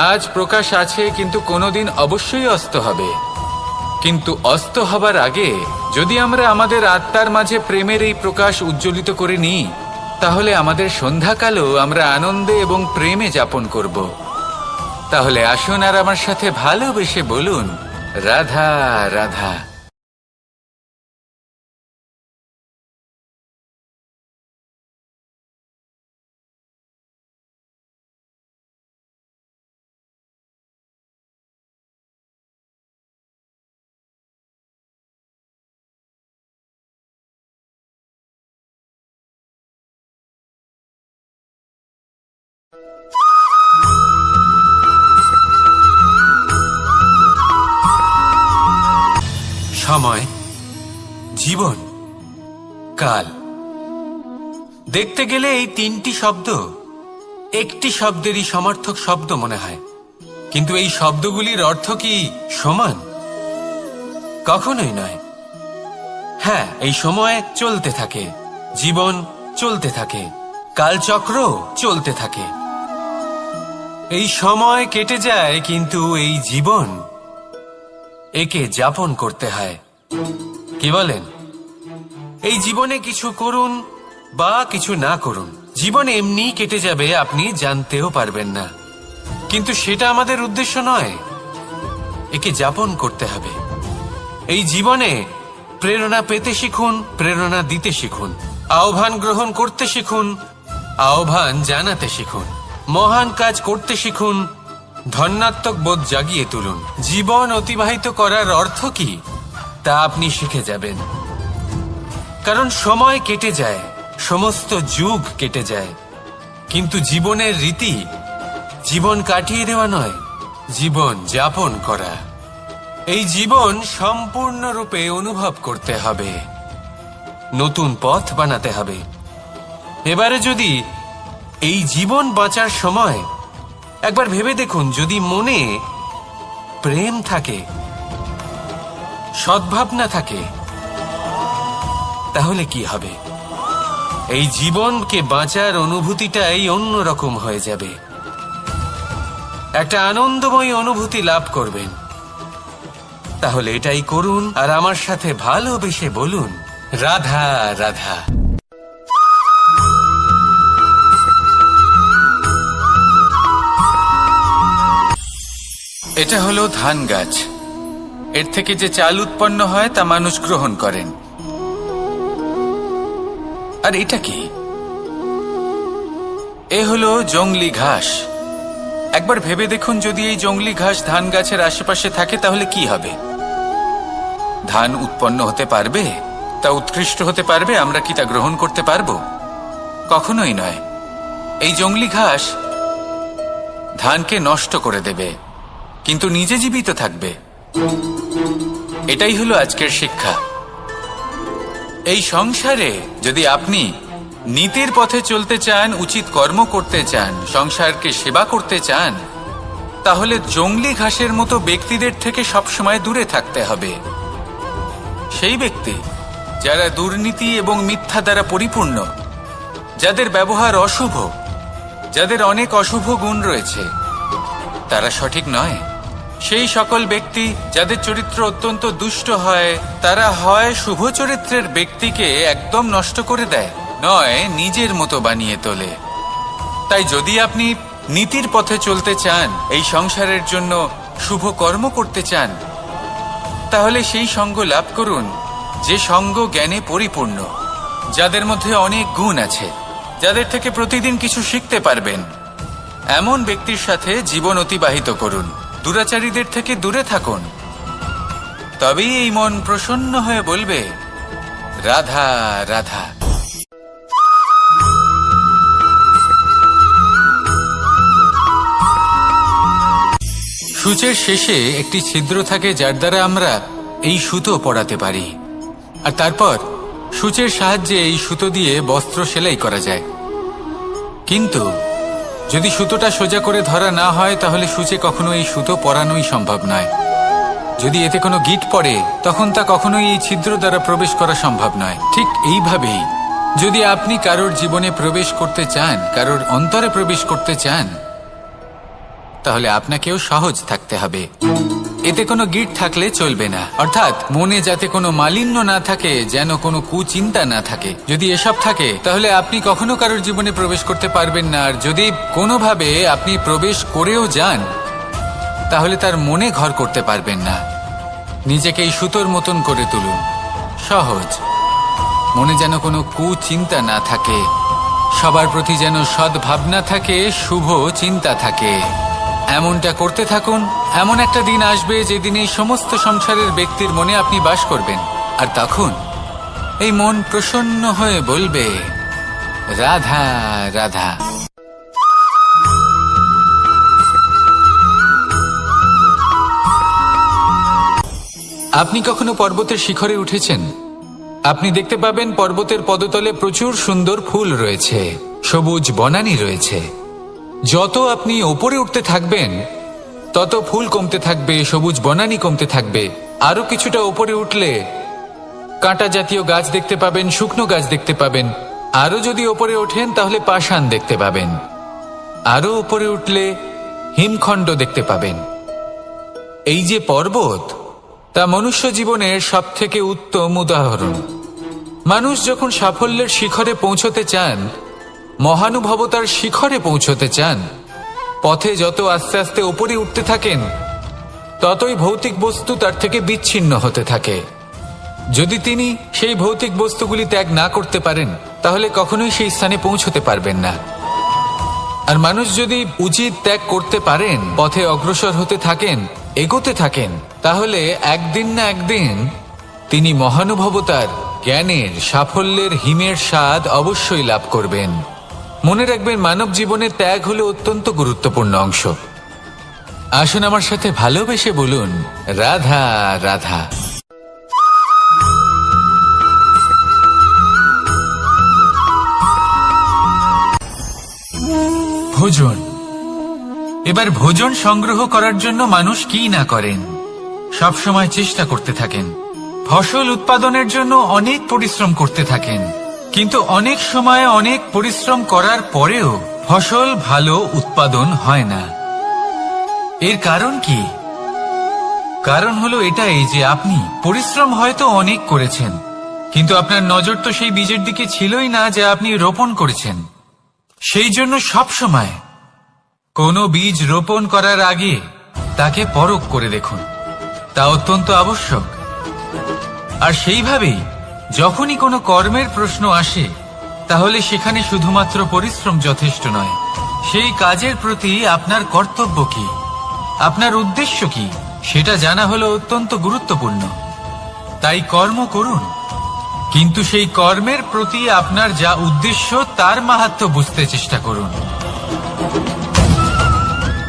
আজ প্রকাশ আছে, কিন্তু কোনোদিন অবশ্যই অস্ত হবে। কিন্তু অস্ত হবার আগে যদি আমরা আমাদের আত্মার মাঝে প্রেমের এই প্রকাশ উজ্জ্বলিত করে নিই, তাহলে আমাদের সন্ধ্যাকালও আমরা আনন্দে এবং প্রেমে যাপন করব। তাহলে আসুন আর আমার সাথে ভালোবেসে বলুন, রাধা রাধা। সময়, জীবন, কাল। দেখতে গেলে এই তিনটি শব্দ একটি শব্দেরই সমার্থক শব্দ মনে হয়, কিন্তু এই শব্দগুলির অর্থ কি সমান? কখনোই নয়। হ্যাঁ, এই সময় চলতে থাকে, জীবন চলতে থাকে, কালচক্র চলতে থাকে। এই সময় কেটে যায়, কিন্তু এই জীবন একে যাপন করতে হয়। কি বলেন? এই জীবনে কিছু করুন বা কিছু না করুন, জীবন এমনি কেটে যাবে, আপনি জানতেও পারবেন না। কিন্তু সেটা আমাদের উদ্দেশ্য নয়, একে যাপন করতে হবে। এই জীবনে প্রেরণা পেতে শিখুন, প্রেরণা দিতে শিখুন, আহ্বান গ্রহণ করতে শিখুন, আহ্বান জানাতে শিখুন, মহান কাজ করতে শিখুন, ধন্যাত্মক বোধ জাগিয়ে তুলুন। জীবন অতিবাহিত করার অর্থ কি তা আপনি শিখে যাবেন। কারণ সময় কেটে যায়, সমস্ত যুগ কেটে যায়, কিন্তু জীবনের রীতি জীবন কাটিয়ে দেওয়া নয়, জীবন যাপন করা। এই জীবন সম্পূর্ণরূপে অনুভব করতে হবে, নতুন পথ বানাতে হবে। এবারে যদি এই জীবন বাঁচার সময় একবার ভেবে দেখুন, যদি মনে প্রেম থাকে, সদ্ভাবনা থাকে, তাহলে কি হবে? এই জীবনকে বাঁচার অনুভূতিটাই অন্যরকম হয়ে যাবে, একটা আনন্দময় অনুভূতি লাভ করবেন। তাহলে এটাই করুন আর আমার সাথে ভালোবেসে বলুন, রাধা রাধা। এটা হলো ধান গাছ। এর থেকে যে চাল উৎপন্ন হয় তা মানুষ গ্রহণ করেন। আর এটা কি? এ হলো জংলি ঘাস। একবার ভেবে দেখুন, যদি এই জংলি ঘাস ধান গাছের আশেপাশে থাকে তাহলে কি হবে? ধান উৎপন্ন হতে পারবে? তা উৎকৃষ্ট হতে পারবে? আমরা কি তা গ্রহণ করতে পারবো? কখনোই নয়। এই জংলি ঘাস ধানকে নষ্ট করে দেবে, কিন্তু নিজে জীবিত থাকবে। এটাই হলো আজকের শিক্ষা। এই সংসারে যদি আপনি নীতির পথে চলতে চান, উচিত কর্ম করতে চান, সংসারকে সেবা করতে চান, তাহলে জংলি ঘাসের মতো ব্যক্তিদের থেকে সবসময় দূরে থাকতে হবে। সেই ব্যক্তি যারা দুর্নীতি এবং মিথ্যা দ্বারা পরিপূর্ণ, যাদের ব্যবহার অশুভ, যাদের অনেক অশুভ গুণ রয়েছে, তারা সঠিক নয়। সেই সকল ব্যক্তি যাদের চরিত্র অত্যন্ত দুষ্ট হয়, তারা হয় শুভ চরিত্রের ব্যক্তিকে একদম নষ্ট করে দেয়, নয় নিজের মতো বানিয়ে তোলে। তাই যদি আপনি নীতির পথে চলতে চান, এই সংসারের জন্য শুভ কর্ম করতে চান, তাহলে সেই সঙ্গ লাভ করুন যে সঙ্গ জ্ঞানে পরিপূর্ণ, যাদের মধ্যে অনেক গুণ আছে, যাদের থেকে প্রতিদিন কিছু শিখতে পারবেন। এমন ব্যক্তির সাথে জীবন অতিবাহিত করুন, দুরাচারীদের থেকে দূরে থাকুন। তবেই এই মন প্রসন্ন হয়ে বলবে, রাধা রাধা। সূচের শেষে একটি ছিদ্র থাকে, যার দ্বারা আমরা এই সুতো পরাতে পারি, আর তারপর সূচের সাহায্যে এই সুতো দিয়ে বস্ত্র সেলাই করা যায়। কিন্তু যদি সুতোটা সোজা করে ধরা না হয়, তাহলে সূচে কখনো এই সুতো পরানোই সম্ভব নয়। যদি এতে কোনো গিঁট পড়ে, তখন তা কখনোই এই ছিদ্র দ্বারা প্রবেশ করা সম্ভব নয়। ঠিক এইভাবেই যদি আপনি কারোর জীবনে প্রবেশ করতে চান, কারোর অন্তরে প্রবেশ করতে চান, তাহলে আপনাকেও সহজ থাকতে হবে। এতে কোনো গিট থাকলে চলবে না, অর্থাৎ মনে যাতে কোনো মালিন্য না থাকে, যেন কোনো কুচিন্তা না থাকে। যদি এসব থাকে তাহলে আপনি কখনো কারোর জীবনে প্রবেশ করতে পারবেন না। আর যদি কোনোভাবে আপনি প্রবেশ করেও যান তাহলে তার মনে ঘর করতে পারবেন না। নিজেকে এই সুতোর মতন করে তুলুন, সহজ। মনে যেন কোনো কুচিন্তা না থাকে, সবার প্রতি যেন সদ্ভাবনা থাকে, শুভ চিন্তা থাকে। এমনটা করতে থাকুন। এমন একটা দিন আসবে যেদিন এই সমস্ত সংসারের ব্যক্তির মনে আপনি বাস করবেন, আর তখন এই মন প্রসন্ন হয়ে বলবে, রাধা রাধা। আপনি কখনো পর্বতের শিখরে উঠেছেন? আপনি দেখতে পাবেন পর্বতের পদতলে প্রচুর সুন্দর ফুল রয়েছে, সবুজ বনানী রয়েছে। যত আপনি ওপরে উঠতে থাকবেন তত ফুল কমতে থাকবে, সবুজ বনানী কমতে থাকবে। আরো কিছুটা ওপরে উঠলে কাঁটা জাতীয় গাছ দেখতে পাবেন, শুকনো গাছ দেখতে পাবেন। আরো যদি ওপরে ওঠেন তাহলে পাষাণ দেখতে পাবেন। আরো ওপরে উঠলে হিমখণ্ড দেখতে পাবেন। এই যে পর্বত, তা মনুষ্য জীবনের সবথেকে উত্তম উদাহরণ। মানুষ যখন সাফল্যের শিখরে পৌঁছতে চান, মহানুভবতার শিখরে পৌঁছতে চান, পথে যত আস্তে আস্তে উপরে উঠতে থাকেন ততই ভৌতিক বস্তু তার থেকে বিচ্ছিন্ন হতে থাকে। যদি তিনি সেই ভৌতিক বস্তুগুলি ত্যাগ না করতে পারেন তাহলে কখনোই সেই স্থানে পৌঁছতে পারবেন না। আর মানুষ যদি উচিত ত্যাগ করতে পারেন, পথে অগ্রসর হতে থাকেন, এগোতে থাকেন, তাহলে একদিন না একদিন তিনি মহানুভবতার, জ্ঞানের, সাফল্যের হিমের স্বাদ অবশ্যই লাভ করবেন। মনে রাখবেন, মানব জীবনে ত্যাগ হলো অত্যন্ত গুরুত্বপূর্ণ অংশ। আসুন আমার সাথে ভালোবেসে বলুন, রাধা রাধা। ভোজন। এবার ভোজন সংগ্রহ করার জন্য মানুষ কি না করেন, সব সময় চেষ্টা করতে থাকেন। ফসল উৎপাদনের জন্য অনেক পরিশ্রম করতে থাকেন, কিন্তু অনেক সময় অনেক পরিশ্রম করার পরেও ফসল ভালো উৎপাদন হয় না। এর কারণ কি? কারণ হলো এটাই যে আপনি পরিশ্রম হয়তো অনেক করেছেন, কিন্তু আপনার নজর তো সেই বীজের দিকে ছিলই না যা আপনি রোপণ করেছেন। সেই জন্য সব সময় কোনো বীজ রোপণ করার আগে তাকে পরখ করে দেখুন, তা অত্যন্ত আবশ্যক। আর সেইভাবেই যখনই কোনো কর্মের প্রশ্ন আসে, তাহলে সেখানে শুধুমাত্র পরিশ্রম যথেষ্ট নয়। সেই কাজের প্রতি আপনার কর্তব্য কি, আপনার উদ্দেশ্য কি, সেটা জানা হলো অত্যন্ত গুরুত্বপূর্ণ। তাই কর্ম করুন, কিন্তু সেই কর্মের প্রতি আপনার যা উদ্দেশ্য তার মাহাত্ম্য বুঝতে চেষ্টা করুন।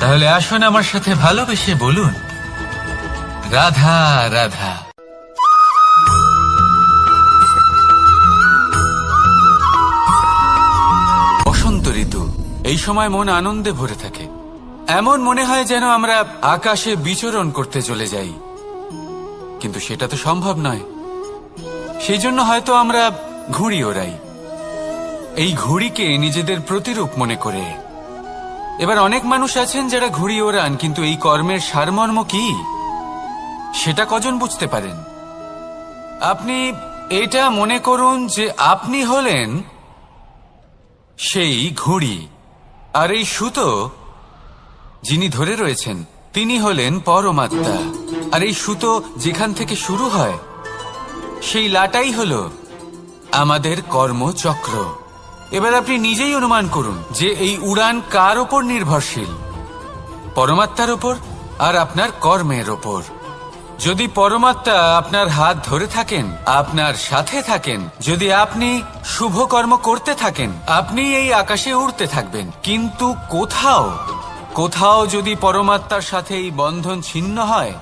তাহলে আসুন আমার সাথে ভালোবেসে বলুন, রাধা রাধা। বসন্ত ঋতু, এই সময় মন আনন্দে ভরে থাকে। এমন মনে হয় যেন আমরা আকাশে বিচরণ করতে চলে যাই, কিন্তু সেটা তো সম্ভব নয়। সেই জন্য হয়তো আমরা ঘুড়ি ওড়াই, এই ঘুড়িকে নিজেদের প্রতিরূপ মনে করে। এবার অনেক মানুষ আছেন যারা ঘুড়ি ওড়ান, কিন্তু এই কর্মের সারমর্ম কি সেটা কজন বুঝতে পারেন? আপনি এটা মনে করুন যে আপনি হলেন সেই ঘুড়ি, আর এই সুতো যিনি ধরে রয়েছেন তিনি হলেন পরমাত্মা। আর এই সুতো যেখান থেকে শুরু হয় সেই লাটাই হলো আমাদের কর্মচক্র। এবার আপনি নিজেই অনুমান করুন যে এই উড়ান কার ওপর নির্ভরশীল, পরমাত্মার ওপর আর আপনার কর্মের ওপর। যদি পরমাত্মা আপনার হাত ধরে থাকেন, আপনার সাথে থাকেন, যদি আপনি শুভ কর্ম করতে থাকেন, আপনি এই আকাশে উড়তে থাকবেন। কিন্তু কোথাও কোথাও যদি পরমাত্মার সাথে এই বন্ধন ছিন্ন হয়,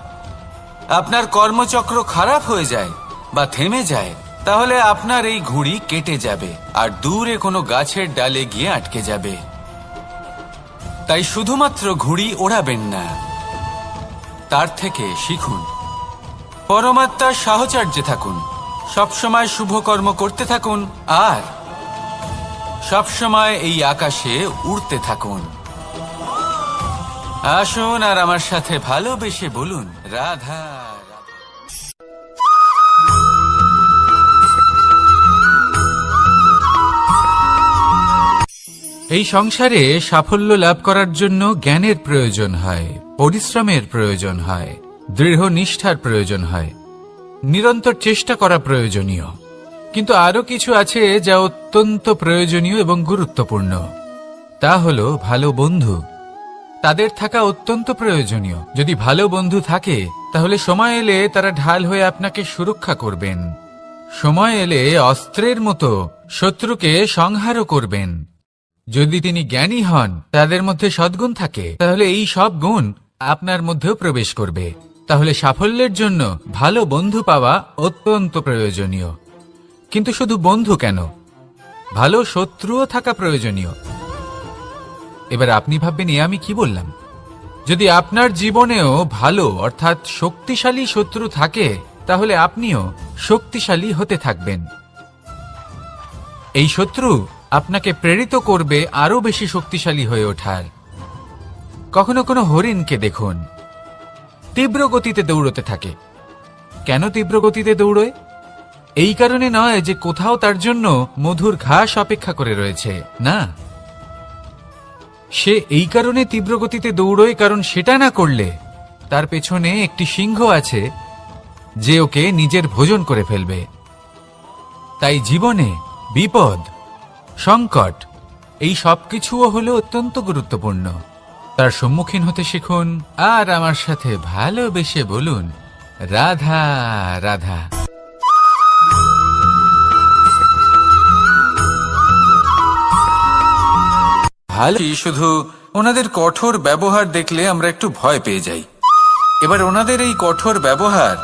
আপনার কর্মচক্র খারাপ হয়ে যায় বা থেমে যায়, তাহলে আপনার এই ঘুড়ি কেটে যাবে আর দূরে কোনো গাছের ডালে গিয়ে আটকে যাবে। তাই শুধুমাত্র ঘুড়ি ওড়াবেন না, তার থেকে শিখুন, পরমাত্মার সাহচর্যে থাকুন, সবসময় শুভ কর্ম করতে থাকুন আর সবসময় এই আকাশে উড়তে থাকুন। আসুন আর আমার সাথে ভালোবেসে বলুন রাধা। এই সংসারে সাফল্য লাভ করার জন্য জ্ঞানের প্রয়োজন হয়, পরিশ্রমের প্রয়োজন হয়, দৃঢ় নিষ্ঠার প্রয়োজন হয়, নিরন্তর চেষ্টা করা প্রয়োজনীয়। কিন্তু আরো কিছু আছে যা অত্যন্ত প্রয়োজনীয় এবং গুরুত্বপূর্ণ। তা হলো ভালো বন্ধু। তাদের থাকা অত্যন্ত প্রয়োজনীয়। যদি ভালো বন্ধু থাকে তাহলে সময় এলে তারা ঢাল হয়ে আপনাকে সুরক্ষা করবেন। সময় এলে অস্ত্রের মতো শত্রুকে সংহারও করবেন। যদি তিনি জ্ঞানী হন, তাদের মধ্যে সদ্গুণ থাকে, তাহলে এই সব গুণ আপনার মধ্যেও প্রবেশ করবে। তাহলে সাফল্যের জন্য ভালো বন্ধু পাওয়া অত্যন্ত প্রয়োজনীয়। কিন্তু শুধু বন্ধু কেন, ভালো শত্রুও থাকা প্রয়োজনীয়। এবার আপনি ভাববেন, আমি কি বললাম? যদি আপনার জীবনেও ভালো অর্থাৎ শক্তিশালী শত্রু থাকে, তাহলে আপনিও শক্তিশালী হতে থাকবেন। এই শত্রু আপনাকে প্রেরিত করবে আরো বেশি শক্তিশালী হয়ে ওঠার। কখনো কোনো হরিণকে দেখুন, তীব্র গতিতে দৌড়তে থাকে। কেন তীব্র গতিতে দৌড়য়? এই কারণে নয় যে কোথাও তার জন্য মধুর ঘাস অপেক্ষা করে রয়েছে, না। সে এই কারণে তীব্র গতিতে দৌড়য় কারণ সেটা না করলে তার পেছনে একটি সিংহ আছে যে ওকে নিজের ভোজন করে ফেলবে। তাই জীবনে বিপদ, সংকট, এই সবকিছুও হলো অত্যন্ত গুরুত্বপূর্ণ। তার সম্মুখীন হতে শিখুন আর আমার সাথে ভালোবেসে বলুন রাধা রাধা। ভালো, শুধু ওনাদের কঠোর ব্যবহার দেখলে আমরা একটু ভয় পেয়ে যাই। এবার ওনাদের এই কঠোর ব্যবহার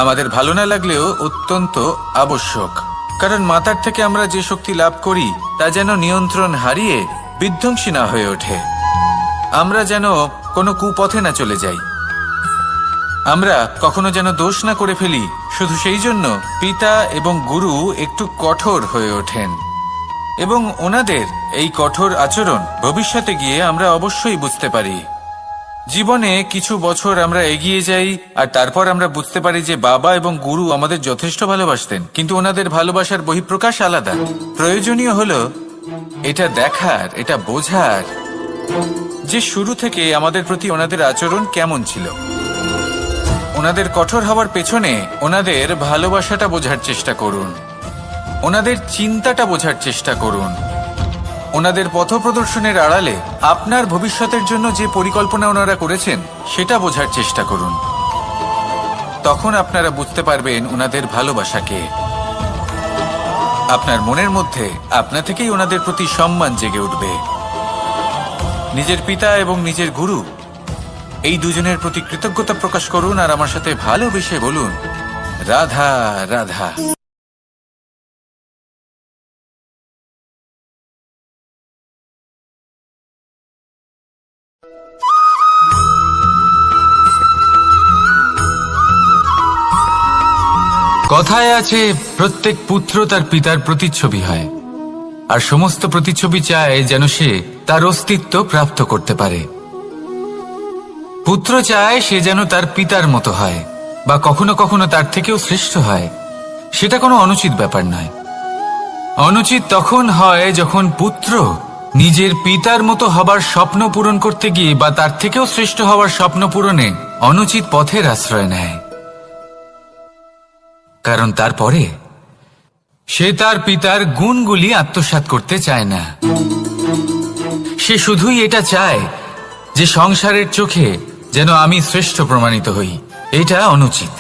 আমাদের ভালো না লাগলেও অত্যন্ত আবশ্যক, কারণ মাতার থেকে আমরা যে শক্তি লাভ করি তা যেন নিয়ন্ত্রণ হারিয়ে বিধ্বংসী না হয়ে ওঠে। আমরা যেন কোনো কুপথে না চলে যাই, আমরা কখনো যেন দোষ না করে ফেলি। শুধু সেই জন্য পিতা এবং গুরু একটু কঠোর হয়ে ওঠেন, এবং ওনাদের এই কঠোর আচরণ ভবিষ্যতে গিয়ে আমরা অবশ্যই বুঝতে পারি। জীবনে কিছু বছর আমরা এগিয়ে যাই আর তারপর আমরা বুঝতে পারি যে বাবা এবং গুরু আমাদের যথেষ্ট ভালোবাসতেন, কিন্তু ওনাদের ভালোবাসার বহিঃপ্রকাশ আলাদা। প্রয়োজনীয় হলো এটা দেখার, এটা বোঝার যে শুরু থেকে আমাদের প্রতি ওনাদের আচরণ কেমন ছিল। ওনাদের কঠোর হওয়ার পেছনে ওনাদের ভালোবাসাটা বোঝার চেষ্টা করুন, ওনাদের চিন্তাটা বোঝার চেষ্টা করুন, ওনাদের পথপ্রদর্শনের আড়ালে আপনার ভবিষ্যতের জন্য যে পরিকল্পনা ওনারা করেছেন সেটা বোঝার চেষ্টা করুন। তখন আপনারা বুঝতে পারবেন ওনাদের ভালোবাসাকে। আপনার মনের মধ্যে আপনা থেকেই ওনাদের প্রতি সম্মান জেগে উঠবে। নিজের পিতা এবং নিজের গুরু এই দুজনের প্রতি কৃতজ্ঞতা প্রকাশ করুন আর আমার সাথে ভালোবেসে বলুন রাধা রাধা। কথায় আছে, প্রত্যেক পুত্র তার পিতার প্রতিচ্ছবি হয়, আর সমস্ত প্রতিচ্ছবি চায় যেন সে তার অস্তিত্ব প্রাপ্ত করতে পারে। পুত্র চায় সে যেন তার পিতার মতো হয়, বা কখনো কখনো তার থেকেও শ্রেষ্ঠ হয়। সেটা কোনো অনুচিত ব্যাপার নয়। অনুচিত তখন হয় যখন পুত্র নিজের পিতার মতো হবার স্বপ্ন পূরণ করতে গিয়ে বা তার থেকেও শ্রেষ্ঠ হওয়ার স্বপ্ন পূরণে অনুচিত পথের আশ্রয় নেয়। কারণ তারপরে সে তার পিতার গুণগুলি আত্মসাৎ করতে চায় না। সে শুধুই এটা চায় যে সংসারের চোখে যেন আমি শ্রেষ্ঠ প্রমাণিত হই। এটা অনুচিত।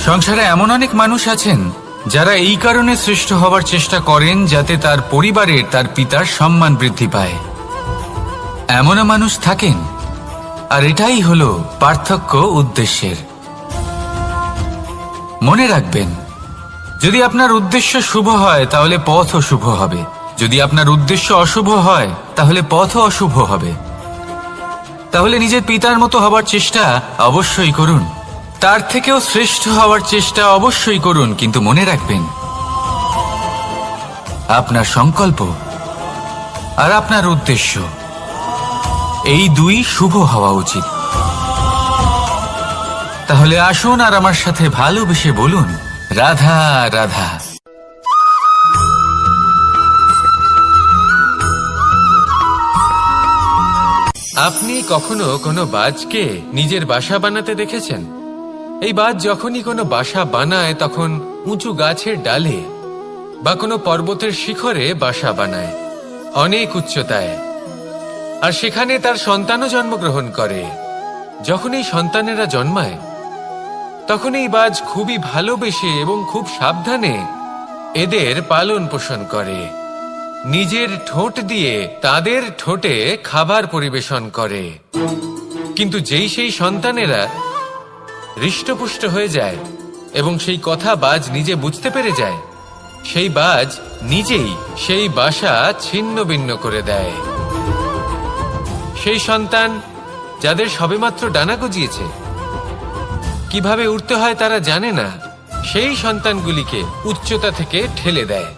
সংসারে এমন অনেক মানুষ আছেন যারা এই কারণে শ্রেষ্ঠ হবার চেষ্টা করেন যাতে তার পরিবারের, তার পিতার সম্মান বৃদ্ধি পায়। এমনও মানুষ থাকেন, আর এটাই হলো পার্থক্য উদ্দেশ্যের। মনে রাখবেন, যদি আপনার উদ্দেশ্য শুভ হয় তাহলে পথও শুভ হবে, যদি আপনার উদ্দেশ্য অশুভ হয় তাহলে পথও অশুভ হবে। তাহলে নিজের পিতার মতো হবার চেষ্টা অবশ্যই করুন, তার থেকেও শ্রেষ্ঠ হওয়ার চেষ্টা অবশ্যই করুন, কিন্তু মনে রাখবেন আপনার সংকল্প আর আপনার উদ্দেশ্য এই দুই শুভ হওয়া উচিত। তাহলে আসুন আর আমার সাথে ভালোবেসে বলুন, রাধা রাধা। আপনি কখনো কোনো বাজকে নিজের বাসা বানাতে দেখেছেন? এই বাজ যখনই কোনো বাসা বানায় তখন উঁচু গাছের ডালে বা কোনো পর্বতের শিখরে বাসা বানায়, অনেক উচ্চতায়, আর সেখানে তার সন্তানও জন্মগ্রহণ করে। যখন এই সন্তানেরা জন্মায় তখন এই বাজ খুবই ভালোবেসে এবং খুব সাবধানে এদের পালন পোষণ করে, নিজের ঠোঁট দিয়ে তাদের ঠোঁটে খাবার পরিবেশন করে। কিন্তু যেই সেই সন্তানেরা হৃষ্টপুষ্ট হয়ে যায় এবং সেই কথা বাজ নিজে বুঝতে পেরে যায়, সেই বাজ নিজেই সেই বাসা ছিন্ন ভিন্ন করে দেয়। সেই সন্তান যাদের সবেমাত্র ডানা গজিয়েছে, কিভাবে উড়তে হয় তারা জানে না, সেই সন্তানগুলিকে উচ্চতা থেকে ঠেলে দেয়।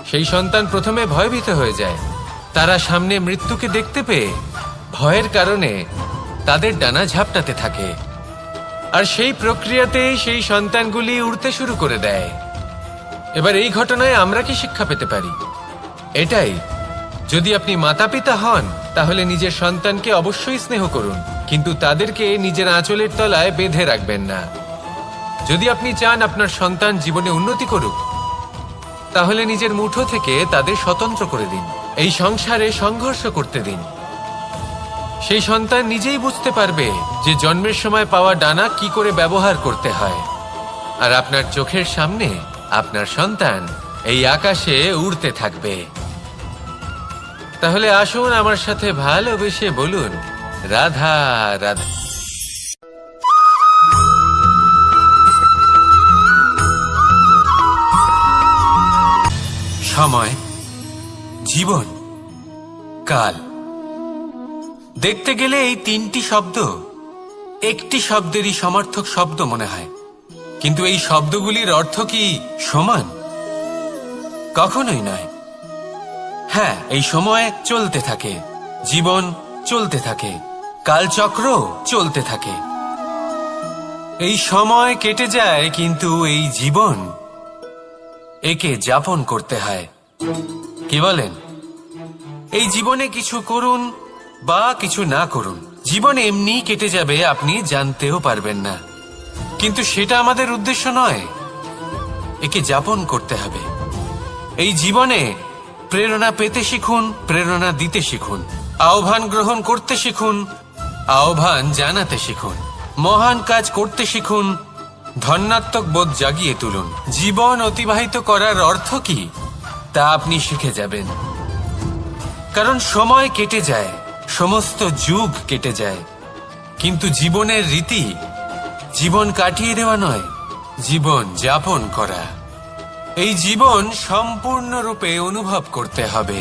সেই সন্তান প্রথমে ভয়ভীত হয়ে যায়। তারা সামনে মৃত্যুকে দেখতে পেয়ে ভয়ের কারণে তাদের ডানা ঝাপটাতে থাকে, আর সেই প্রক্রিয়াতেই সেই সন্তানগুলি উড়তে শুরু করে দেয়। এবার এই ঘটনায় আমরা কি শিক্ষা পেতে পারি? এটাই, যদি আপনি মাতা পিতা হন তাহলে নিজের সন্তানকে অবশ্যই স্নেহ করুন, কিন্তু তাদেরকে নিজের আঁচলের তলায় বেঁধে রাখবেন না। যদি আপনি চান আপনার সন্তান জীবনে উন্নতি করুক, তাহলে নিজের মুঠো থেকে তাদের স্বতন্ত্র করে দিন, এই সংসারে সংঘর্ষ করতে দিন। সেই সন্তান নিজেই বুঝতে পারবে যে জন্মের সময় পাওয়া ডানা কি করে ব্যবহার করতে হয়, আর আপনার চোখের সামনে আপনার সন্তান এই আকাশে উড়তে থাকবে। তাহলে আসুন আমার সাথে ভালোবেসে বলুন, রাধা রাধা। সময়, জীবন, কাল। দেখতে গেলে এই তিনটি শব্দ একটি শব্দেরই সমার্থক শব্দ মনে হয়, কিন্তু এই শব্দগুলির অর্থ কি সমান? কখনোই নয়। হ্যাঁ, এই সময় চলতে থাকে, জীবন চলতে থাকে, কালচক্র চলতে থাকে। এই সময় কেটে যায়, কিন্তু এই জীবন, একে যাপন করতে হয়। কি বলেন? এই জীবনে কিছু করুন বা কিছু না করুন, জীবন এমনি কেটে যাবে, আপনি জানতেও পারবেন না। কিন্তু সেটা আমাদের উদ্দেশ্য নয়, একে যাপন করতে হবে। এই জীবনে প্রেরণা পেতে শিখুন, প্রেরণা দিতে শিখুন, আহ্বান গ্রহণ করতে শিখুন, আহ্বান জানাতে শিখুন, মহান কাজ করতে শিখুন, ধন্যাত্মক বোধ জাগিয়ে তুলুন। জীবন অতিবাহিত করার অর্থ কি তা আপনি শিখে যাবেন, কারণ সময় কেটে যায়, সমস্ত যুগ কেটে যায়, কিন্তু জীবনের রীতি জীবন কাটিয়ে দেওয়া নয়, জীবন যাপন করা। এই জীবন সম্পূর্ণরূপে অনুভব করতে হবে,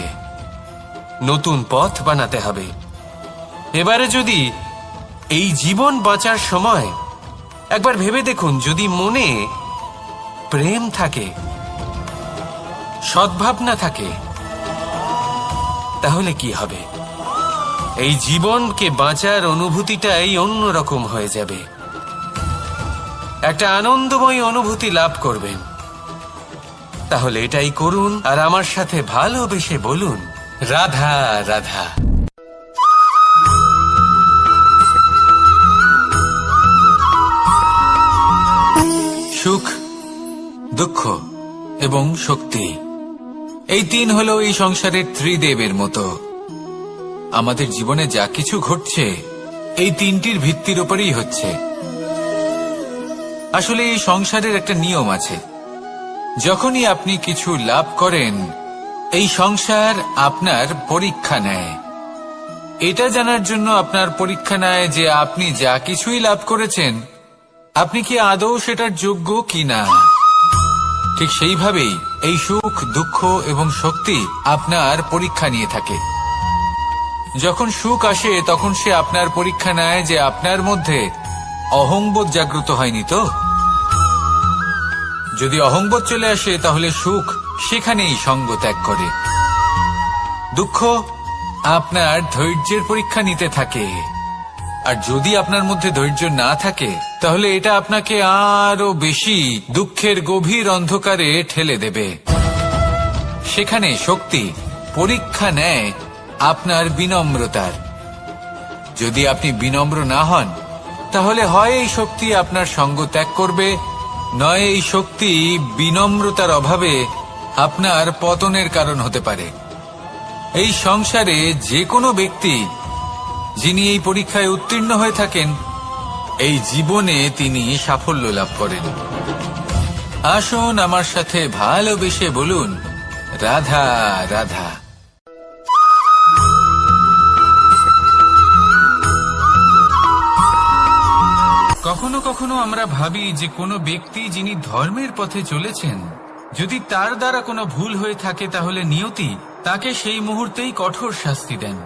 নতুন পথ বানাতে হবে। এবারে যদি এই জীবন বাঁচার সময় একবার ভেবে দেখুন, যদি মনে প্রেম থাকে, সদ্ভাবনা থাকে, তাহলে কি হবে? এই জীবনকে বাঁচার অনুভূতিটাই অন্যরকম হয়ে যাবে, একটা আনন্দময় অনুভূতি লাভ করবেন। তাহলে এটাই করুন আর আমার সাথে ভালোবেসে বলুন, রাধা রাধা। সুখ, দুঃখ এবং শক্তি, এই তিন হলো এই সংসারের ত্রিদেবের মতো। আমাদের জীবনে যা কিছু ঘটছে এই তিনটির ভিত্তির উপরেই হচ্ছে। আসলে এই সংসারের একটা নিয়ম আছে, যখনই আপনি কিছু লাভ করেন এই সংসার আপনার পরীক্ষা নেয়। এটা জানার জন্য আপনার পরীক্ষা নেয় যে আপনি যা কিছুই লাভ করেছেন আপনি কি আদৌ সেটার যোগ্য কিনা। ঠিক সেইভাবেই এই সুখ, দুঃখ এবং শক্তি আপনার পরীক্ষা নিয়ে থাকে। যখন সুখ আসে তখন সে আপনার পরীক্ষা নেয় যে আপনার মধ্যে অহংবোধ জাগ্রত হয়নি তো। যদি অহংবোধ চলে আসে তাহলে সুখ সেখানেই সঙ্গ ত্যাগ করে। দুঃখ আপনার ধৈর্যের পরীক্ষা নিতে থাকে। আর যদি আপনার মধ্যে ধৈর্য না থাকে তাহলে এটা আপনাকে আরো বেশি দুঃখের গভীর অন্ধকারে ঠেলে দেবে। সেখানে শক্তি পরীক্ষা নেয় আপনার বিনম্রতার। যদি আপনি বিনম্র না হন তাহলে হয় এই শক্তি আপনার সঙ্গ ত্যাগ করবে, নয় এই শক্তি বিনম্রতার অভাবে আপনার পতনের কারণ হতে পারে। এই সংসারে যে কোনো ব্যক্তি যিনি এই পরীক্ষায় উত্তীর্ণ হয়ে থাকেন, এই জীবনে তিনি সাফল্য লাভ করেন। আসুন আমার সাথে ভালোবেসে বলুন, রাধা রাধা। কখনো কখনো আমরা ভাবি যে কোনো ব্যক্তি যিনি ধর্মের পথে চলেছেন, যদি তার দ্বারা কোনো ভুল হয়ে থাকে তাহলে নিয়তি তাকে সেই মুহূর্তেই কঠোর শাস্তি দেন।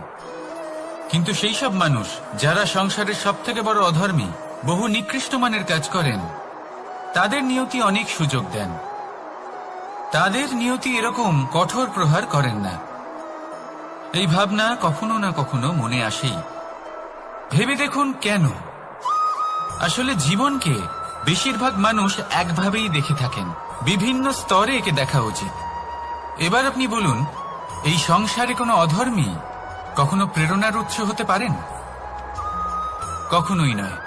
কিন্তু সেই সব মানুষ যারা সংসারের সবথেকে বড় অধর্মী, বহু নিকৃষ্ট মানের কাজ করেন, তাদের নিয়তি অনেক সুযোগ দেন। তাদের নিয়তি এরকম কঠোর প্রহার করেন না। এই ভাবনা কখনো না কখনো মনে আসেই। ভেবে দেখুন কেন? আসলে জীবনকে বেশিরভাগ মানুষ একভাবেই দেখে থাকেন, বিভিন্ন স্তরে একে দেখা উচিত। এবার আপনি বলুন, এই সংসারে কোনো অধর্মী কখনো প্রেরণার উৎস হতে পারেন? কখনোই নয়।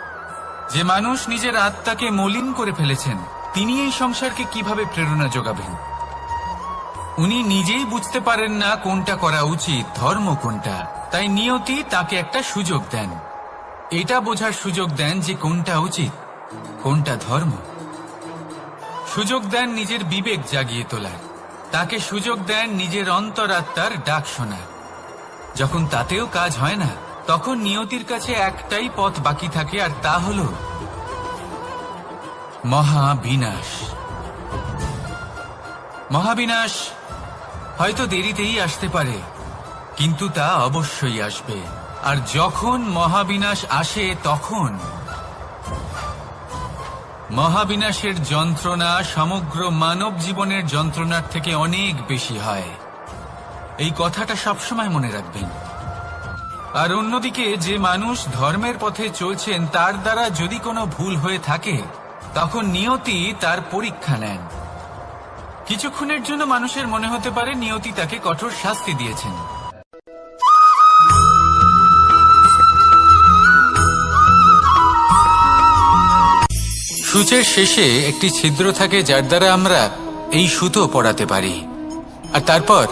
যে মানুষ নিজের আত্মাকে মলিন করে ফেলেছেন, তিনি এই সংসারকে কিভাবে প্রেরণা যোগাবেন? উনি নিজেই বুঝতে পারেন না কোনটা করা উচিত, ধর্ম কোনটা। তাই নিয়তি তাকে একটা সুযোগ দেন, এটা বোঝার সুযোগ দেন যে কোনটা উচিত, কোনটা ধর্ম। সুযোগ দেন নিজের বিবেক জাগিয়ে তোলার, তাকে সুযোগ দেন নিজের অন্তরাত্মার ডাক শোনার। যখন তাতেও কাজ হয় না, তখন নিয়তির কাছে একটাই পথ বাকি থাকে, আর তা হল মহাবিনাশ। মহাবিনাশ হয়তো দেরিতেই আসতে পারে, কিন্তু তা অবশ্যই আসবে। আর যখন মহাবিনাশ আসে, তখন মহাবিনাশের যন্ত্রণা সমগ্র মানব জীবনের যন্ত্রণার থেকে অনেক বেশি হয়। এই কথাটা সবসময় মনে রাখবেন। আর অন্যদিকে যে মানুষ ধর্মের পথে চলছেন, তার দ্বারা যদি কোনো ভুল হয়ে থাকে, তখন নিয়তি তার পরীক্ষা নেন। কিছুক্ষণের জন্য মানুষের মনে হতে পারে নিয়তি তাকে কঠোর শাস্তি দিয়েছেন। সূচের শেষে একটি ছিদ্র থাকে, যার দ্বারা আমরা এই সুতো পরাতে পারি। আর তারপর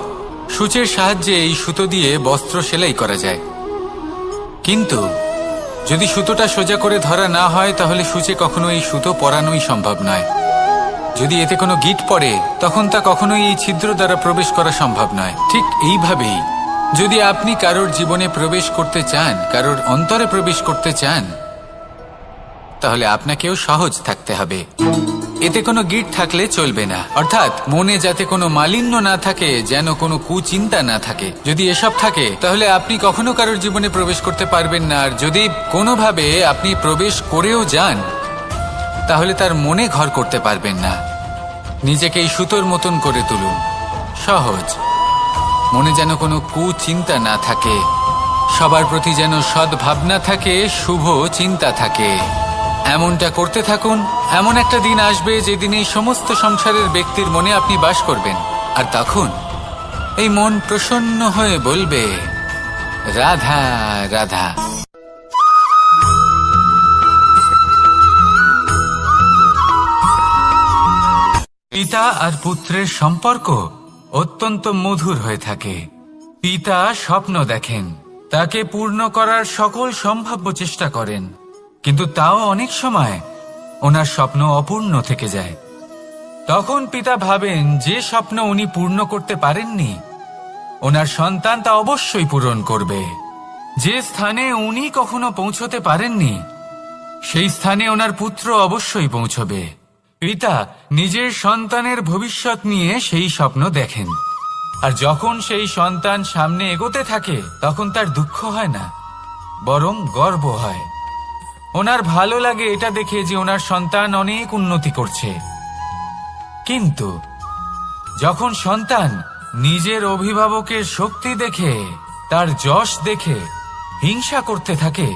সূচের সাহায্যে এই সুতো দিয়ে বস্ত্র সেলাই করা যায়। কিন্তু যদি সুতোটা সোজা করে ধরা না হয়, তাহলে সূচে কখনো এই সুতো পরানোই সম্ভব নয়। যদি এতে কোনো গিঁট পড়ে, তখন তা কখনোই এই ছিদ্র দ্বারা প্রবেশ করা সম্ভব নয়। ঠিক এইভাবেই যদি আপনি কারোর জীবনে প্রবেশ করতে চান, কারোর অন্তরে প্রবেশ করতে চান, তাহলে আপনাকেও সহজ থাকতে হবে। এতে কোনো গিঁট থাকলে চলবে না, অর্থাৎ মনে যাতে কোনো মালিন্য না থাকে, যেন কোনো কুচিন্তা না থাকে। যদি এসব থাকে, তাহলে আপনি কখনো কারোর জীবনে প্রবেশ করতে পারবেন না। আর যদি কোনোভাবে আপনি প্রবেশ করেও যান, তাহলে তার মনে ঘর করতে পারবেন না। নিজেকে এই সুতোর মতন করে তুলুন, সহজ। মনে যেন কোনো কুচিন্তা না থাকে, সবার প্রতি যেন সদ্ভাবনা থাকে, শুভ চিন্তা থাকে। এমনটা করতে থাকুন। এমন একটা দিন আসবে যেদিন এই সমস্ত সংসারের ব্যক্তির মনে আপনি বাস করবেন, আর তখন এই মন প্রসন্ন হয়ে বলবে, রাধা রাধা। পিতা আর পুত্রের সম্পর্ক অত্যন্ত মধুর হয়ে থাকে। পিতা স্বপ্ন দেখেন, তাকে পূর্ণ করার সকল সম্ভাব্য চেষ্টা করেন, কিন্তু তাও অনেক সময় ওনার স্বপ্ন অপূর্ণ থেকে যায়। তখন পিতা ভাবেন যে স্বপ্ন উনি পূর্ণ করতে পারেননি, ওনার সন্তান তা অবশ্যই পূরণ করবে। যে স্থানে উনি কখনো পৌঁছতে পারেননি, সেই স্থানে ওনার পুত্র অবশ্যই পৌঁছবে। পিতা নিজের সন্তানের ভবিষ্যৎ নিয়ে সেই স্বপ্ন দেখেন, আর যখন সেই সন্তান সামনে এগোতে থাকে, তখন তার দুঃখ হয় না, বরং গর্ব হয়। ওনার ভালো লাগে এটা দেখে যে ওনার সন্তান অনেক উন্নতি করছে। কিন্তু যখন সন্তান নিজের অভিভাবকের শক্তি দেখে তার যশ দেখে হিংসা করতে থাকে,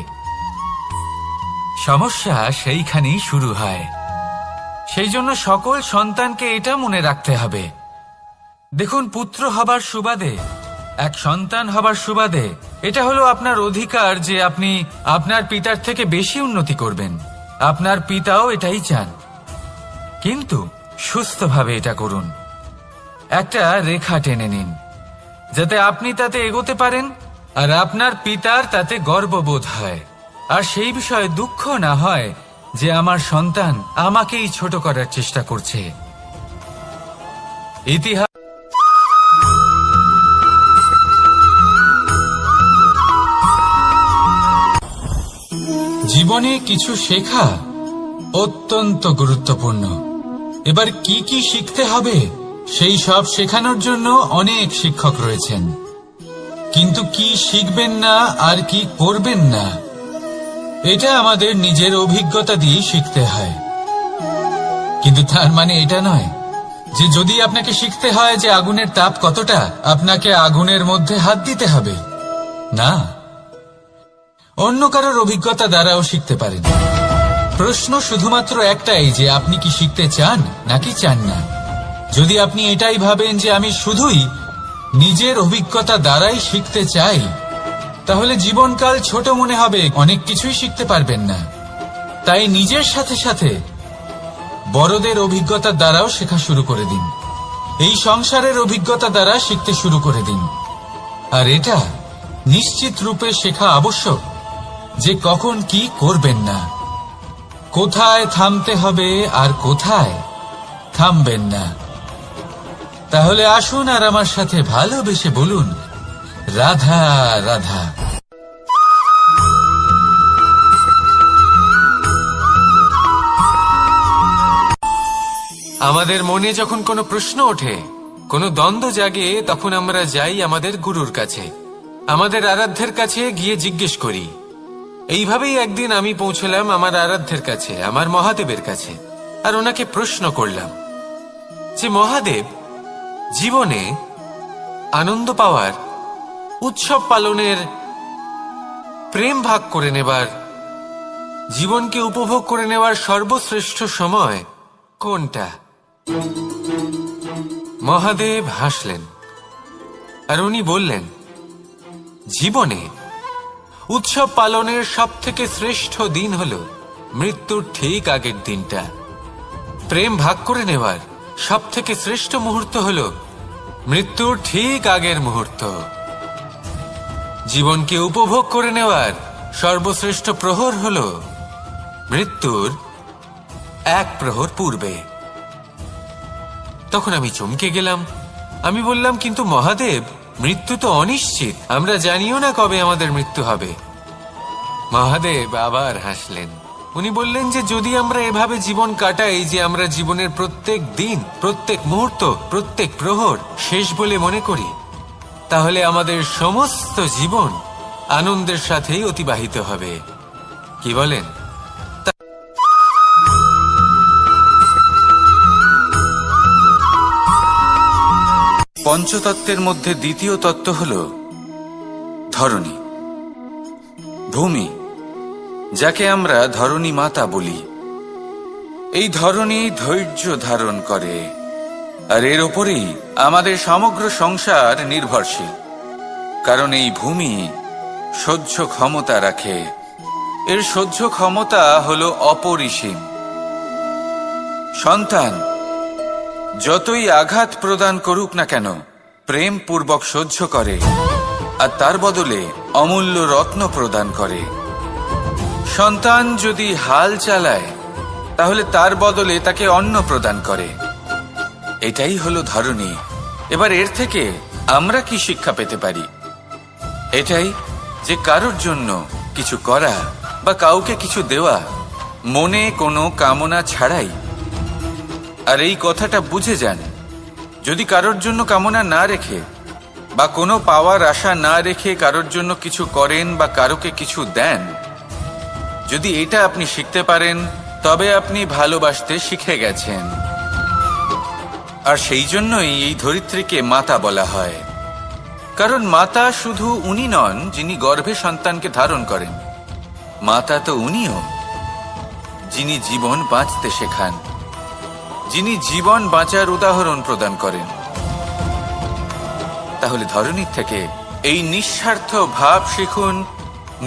সমস্যা সেইখানেই শুরু হয়। সেই জন্য সকল সন্তানকে এটা মনে রাখতে হবে, দেখুন, পুত্র হবার সুবাদে, এক সন্তান হবার সুবাদে এটা হলো আপনার অধিকার যে আপনি আপনার পিতার থেকে বেশি উন্নতি করবেন। আপনার পিতাও এটাই চান, কিন্তু সুস্থভাবে এটা করুন। একটা রেখা টেনে নিন যাতে আপনি তাতে এগোতে পারেন আর আপনার পিতার তাতে গর্ববোধ হয়, আর সেই বিষয়ে দুঃখ না হয় যে আমার সন্তান আমাকেই ছোট করার চেষ্টা করছে। ইতিহাস জীবনে কিছু শেখা অত্যন্ত গুরুত্বপূর্ণ। এবার কি কি শিখতে হবে সেই সব শেখানোর জন্য অনেক শিক্ষক রয়েছেন, কিন্তু কি শিখবেন না আর কি করবেন না এটা আমাদের নিজের অভিজ্ঞতা দিয়ে শিখতে হয়। কিন্তু তার মানে এটা নয় যে যদি আপনাকে শিখতে হয় যে আগুনের তাপ কতটা, আপনাকে আগুনের মধ্যে হাত দিতে হবে। না, অন্য কারোর অভিজ্ঞতা দ্বারাও শিখতে পারেন। প্রশ্ন শুধুমাত্র একটাই যে আপনি কি শিখতে চান নাকি চান না। যদি আপনি এটাই ভাবেন যে আমি শুধুই নিজের অভিজ্ঞতা দ্বারাই শিখতে চাই, তাহলে জীবনকাল ছোট মনে হবে, অনেক কিছুই শিখতে পারবেন না। তাই নিজের সাথে সাথে বড়দের অভিজ্ঞতা দ্বারাও শেখা শুরু করে দিন। এই সংসারের অভিজ্ঞতা দ্বারা শিখতে শুরু করে দিন। আর এটা নিশ্চিত রূপে শেখা আবশ্যক যে কখন কি করবেন না, কোথায় থামতে হবে আর কোথায় থামবেন না। তাহলে আসুন আর আমার সাথে ভালোবেসে বলুন, রাধা রাধা। আমাদের মনে যখন কোনো প্রশ্ন ওঠে, কোনো দ্বন্দ্ব জাগে, তখন আমরা যাই আমাদের গুরুর কাছে, আমাদের আরাধ্যের কাছে গিয়ে জিজ্ঞেস করি। এইভাবেই একদিন আমি পৌঁছলাম আমার আরাধ্যের কাছে, আমার মহাদেবের কাছে, আর ওনাকে প্রশ্ন করলাম যে মহাদেব, জীবনে আনন্দ পাওয়ার, উৎসব পালনের, প্রেম ভাগ করে নেবার, জীবনকে উপভোগ করে নেওয়ার সর্বশ্রেষ্ঠ সময় কোনটা? মহাদেব হাসলেন আর উনি বললেন, জীবনে উৎসব পালনের সবথেকে শ্রেষ্ঠ দিন হল মৃত্যুর ঠিক আগের দিনটা। প্রেম ভাগ করে নেওয়ার সবথেকে শ্রেষ্ঠ মুহূর্ত হল মৃত্যুর ঠিক আগের মুহূর্ত। জীবনকে উপভোগ করে নেওয়ার সর্বশ্রেষ্ঠ প্রহর হল মৃত্যুর এক প্রহর পূর্বে। তখন আমি চমকে গেলাম। আমি বললাম, কিন্তু মহাদেব, মৃত্যু তো অনিশ্চিত, আমরা জানিও না কবে আমাদের মৃত্যু হবে। মহাদেব আবার হাসলেন। উনি বললেন যে যদি আমরা এভাবে জীবন কাটাই যে আমরা জীবনের প্রত্যেক দিন, প্রত্যেক মুহূর্ত, প্রত্যেক প্রহর শেষ বলে মনে করি, তাহলে আমাদের সমস্ত জীবন আনন্দের সাথেই অতিবাহিত হবে। কি বলেন? পঞ্চতত্ত্বের মধ্যে দ্বিতীয় তত্ত্ব হল ধরণী, ভূমি, যাকে আমরা ধরণী মাতা বলি। এই ধরণী ধৈর্য ধারণ করে, আর এর ওপরেই আমাদের সমগ্র সংসার নির্ভরশীল। কারণ এই ভূমি সহ্য ক্ষমতা রাখে, এর সহ্য ক্ষমতা হল অপরিসীম। সন্তান যতই আঘাত প্রদান করুক না কেন, প্রেম পূর্বক সহ্য করে, আর তার বদলে অমূল্য রত্ন প্রদান করে। সন্তান যদি হাল চালায়, তাহলে তার বদলে তাকে অন্ন প্রদান করে। এটাই হলো ধরণী। এবার এর থেকে আমরা কি শিক্ষা পেতে পারি? এটাই যে কারোর জন্য কিছু করা বা কাউকে কিছু দেওয়া মনে কোনো কামনা ছাড়াই। আর এই কথাটা বুঝে যান, যদি কারোর জন্য কামনা না রেখে বা কোনো পাওয়ার আশা না রেখে কারোর জন্য কিছু করেন বা কারোকে কিছু দেন, যদি এটা আপনি শিখতে পারেন, তবে আপনি ভালোবাসতে শিখে গেছেন। আর সেই জন্যই এই ধরিত্রীকে মাতা বলা হয়। কারণ মাতা শুধু উনি নন যিনি গর্ভে সন্তানকে ধারণ করেন, মাতা তো উনিও যিনি জীবন বাঁচতে শেখান, যিনি জীবন বাঁচার উদাহরণ প্রদান করেন। তাহলে ধরনীর থেকে এই নিঃস্বার্থ ভাব শিখুন,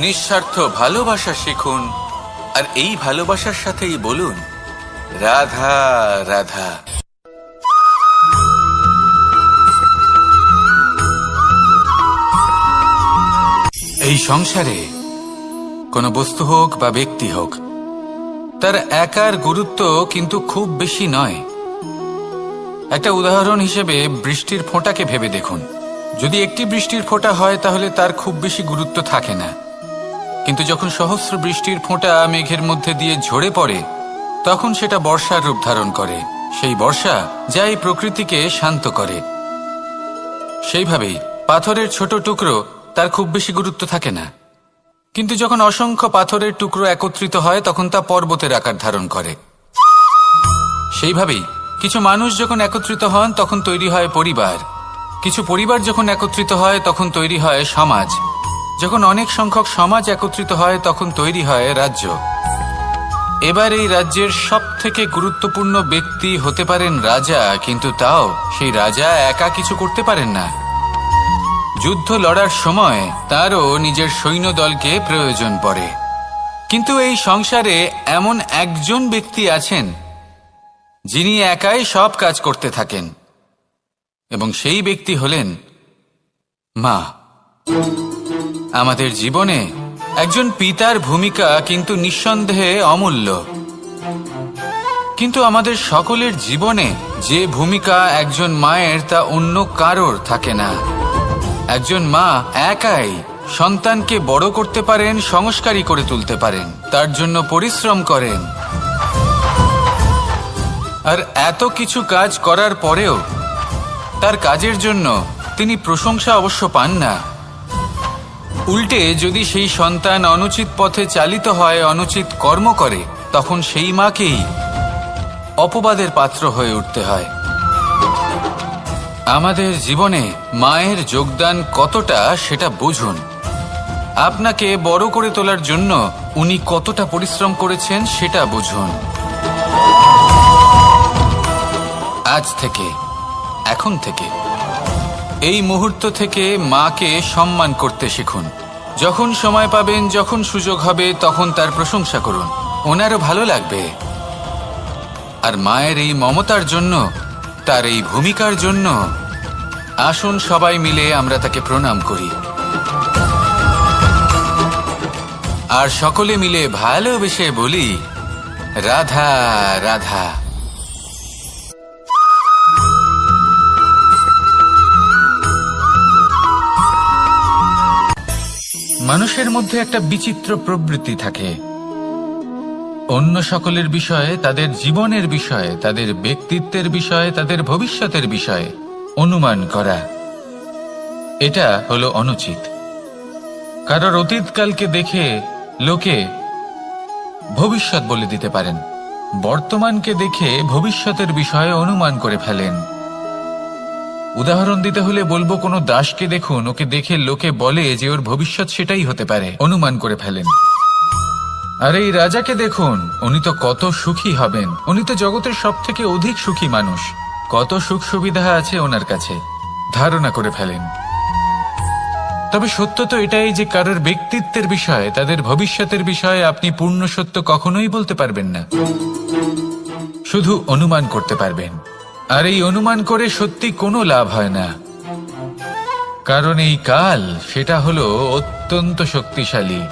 নিঃস্বার্থ ভালোবাসা শিখুন, আর এই ভালোবাসার সাথেই বলুন রাধা রাধা। এই সংসারে কোনো বস্তু হোক বা ব্যক্তি হোক, তার একার গুরুত্ব কিন্তু খুব বেশি নয়। একটা উদাহরণ হিসেবে বৃষ্টির ফোঁটাকে ভেবে দেখুন। যদি একটি বৃষ্টির ফোঁটা হয় তাহলে তার খুব বেশি গুরুত্ব থাকে না, কিন্তু যখন সহস্র বৃষ্টির ফোঁটা মেঘের মধ্যে দিয়ে ঝরে পড়ে তখন সেটা বর্ষার রূপ ধারণ করে। সেই বর্ষা যা এই প্রকৃতিকে শান্ত করে। সেইভাবেই পাথরের ছোট টুকরো তার খুব বেশি গুরুত্ব থাকে না, কিন্তু যখন অসংখ্য পাথরের টুকরো একত্রিত হয় তখন তা পর্বতের আকার ধারণ করে। সেইভাবেই কিছু মানুষ যখন একত্রিত হন তখন তৈরি হয় পরিবার, কিছু পরিবার যখন একত্রিত হয় তখন তৈরি হয় সমাজ, যখন অনেক সংখ্যক সমাজ একত্রিত হয় তখন তৈরি হয় রাজ্য। এবার এই রাজ্যের সবথেকে গুরুত্বপূর্ণ ব্যক্তি হতে পারেন রাজা, কিন্তু তাও সেই রাজা একা কিছু করতে পারেন না। যুদ্ধ লড়ার সময় তারও নিজের সৈন্যদলকে প্রয়োজন পড়ে। কিন্তু এই সংসারে এমন একজন ব্যক্তি আছেন যিনি একাই সব কাজ করতে থাকেন, এবং সেই ব্যক্তি হলেন মা। আমাদের জীবনে একজন পিতার ভূমিকা কিন্তু নিঃসন্দেহে অমূল্য, কিন্তু আমাদের সকলের জীবনে যে ভূমিকা একজন মায়ের তা অন্য কারোর থাকে না। একজন মা একাই সন্তানকে বড় করতে পারেন, সংস্কারী করে তুলতে পারেন, তার জন্য পরিশ্রম করেন। আর এত কিছু কাজ করার পরেও তার কাজের জন্য তিনি প্রশংসা অবশ্য পান না। উল্টে যদি সেই সন্তান অনুচিত পথে চালিত হয়, অনুচিত কর্ম করে, তখন সেই মাকেই অপবাদের পাত্র হয়ে উঠতে হয়। আমাদের জীবনে মায়ের যোগদান কতটা সেটা বুঝুন। আপনাকে বড় করে তোলার জন্য উনি কতটা পরিশ্রম করেছেন সেটা বুঝুন। আজ থেকে, এখন থেকে, এই মুহূর্ত থেকে মাকে সম্মান করতে শিখুন। যখন সময় পাবেন, যখন সুযোগ হবে, তখন তার প্রশংসা করুন, ওনারও ভালো লাগবে। আর মায়ের এই মমতার জন্য, তার এই ভূমিকার জন্য আসুন সবাই মিলে আমরা তাকে প্রণাম করি, আর সকলে মিলে ভালোবেসে বলি রাধা রাধা। মানুষের মধ্যে একটা বিচিত্র প্রবৃত্তি থাকে, অন্য সকলের বিষয়ে, তাদের জীবনের বিষয়ে, তাদের ব্যক্তিত্বের বিষয়ে, তাদের ভবিষ্যতের বিষয়ে অনুমান করা। এটা হলো অনুচিত। কারোর অতীতকালকে দেখে লোকে ভবিষ্যৎ বলে দিতে পারেন, বর্তমানকে দেখে ভবিষ্যতের বিষয়ে অনুমান করে ফেলেন। উদাহরণ দিতে হলে বলবো, কোনো দাসকে দেখুন, ওকে দেখে লোকে বলে যে ওর ভবিষ্যৎ সেটাই হতে পারে, অনুমান করে ফেলেন। আর এই রাজাকে দেখুন, উনি তো কত সুখী হবেন, উনি তো জগতের সব থেকে অধিক সুখী মানুষ, কত সুখ সুবিধা আছে ওনার কাছে, ধারণা করে ফেলেন। তবে সত্য তো এটাই যে কারোর ব্যক্তিত্বের বিষয়ে, তাদের ভবিষ্যতের বিষয়ে আপনি পূর্ণ সত্য কখনোই বলতে পারবেন না, শুধু অনুমান করতে পারবেন। আর এই অনুমান করে সত্যি কোনো লাভ হয় না, কারণ এই কাল সেটা হলো অত্যন্ত শক্তিশালী।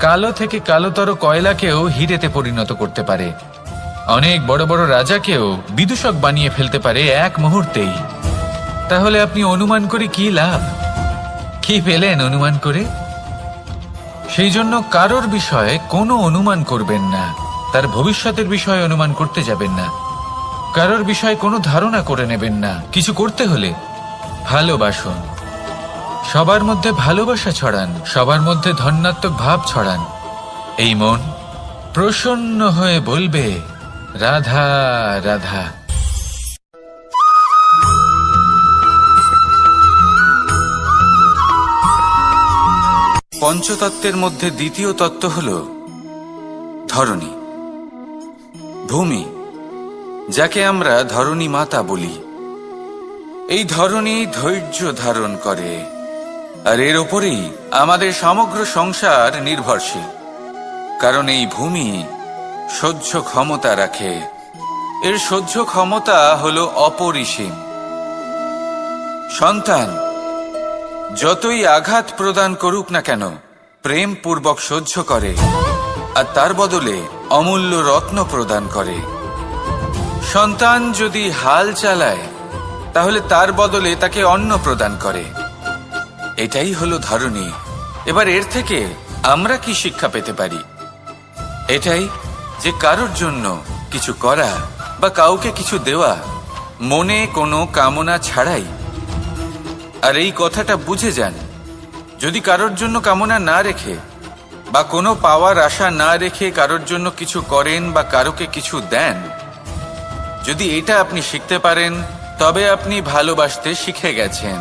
কালো থেকে কালোতর কয়লাকেও হিরেতে পরিণত করতে পারে, অনেক বড় বড় রাজাকেও বিদূষক বানিয়ে ফেলতে পারে এক মুহূর্তেই। তাহলে আপনি অনুমান করে কি লাভ? কি পেলেন অনুমান করে? সেই জন্য কারোর বিষয়ে কোনো অনুমান করবেন না, তার ভবিষ্যতের বিষয়ে অনুমান করতে যাবেন না, কারোর বিষয়ে কোনো ধারণা করে নেবেন না। কিছু করতে হলে ভালোবাসুন, সবার মধ্যে ভালোবাসা ছড়ান, সবার মধ্যে ধন্যাত্মক ভাব ছড়ান। এই মন প্রসন্ন হয়ে বলবে রাধা রাধা। পঞ্চতত্ত্বের মধ্যে দ্বিতীয় তত্ত্ব হল ধরণী, ভূমি, যাকে আমরা ধরণী মাতা বলি। এই ধরণী ধৈর্য ধারণ করে, আর এর ওপরেই আমাদের সমগ্র সংসার নির্ভরশীল। কারণ এই ভূমি সহ্য ক্ষমতা রাখে, এর সহ্য ক্ষমতা হল অপরিসীম। সন্তান যতই আঘাত প্রদান করুক না কেন, প্রেম পূর্বক সহ্য করে, আর তার বদলে অমূল্য রত্ন প্রদান করে। সন্তান যদি হাল চালায়, তাহলে তার বদলে তাকে অন্ন প্রদান করে। এটাই হলো ধরণী। এবার এর থেকে আমরা কি শিক্ষা পেতে পারি? এটাই যে কারোর জন্য কিছু করা বা কাউকে কিছু দেওয়া মনে কোনো কামনা ছাড়াই। আর এই কথাটা বুঝে যান, যদি কারোর জন্য কামনা না রেখে বা কোনো পাওয়ার আশা না রেখে কারোর জন্য কিছু করেন বা কারোকে কিছু দেন, যদি এটা আপনি শিখতে পারেন, তবে আপনি ভালোবাসতে শিখে গেছেন।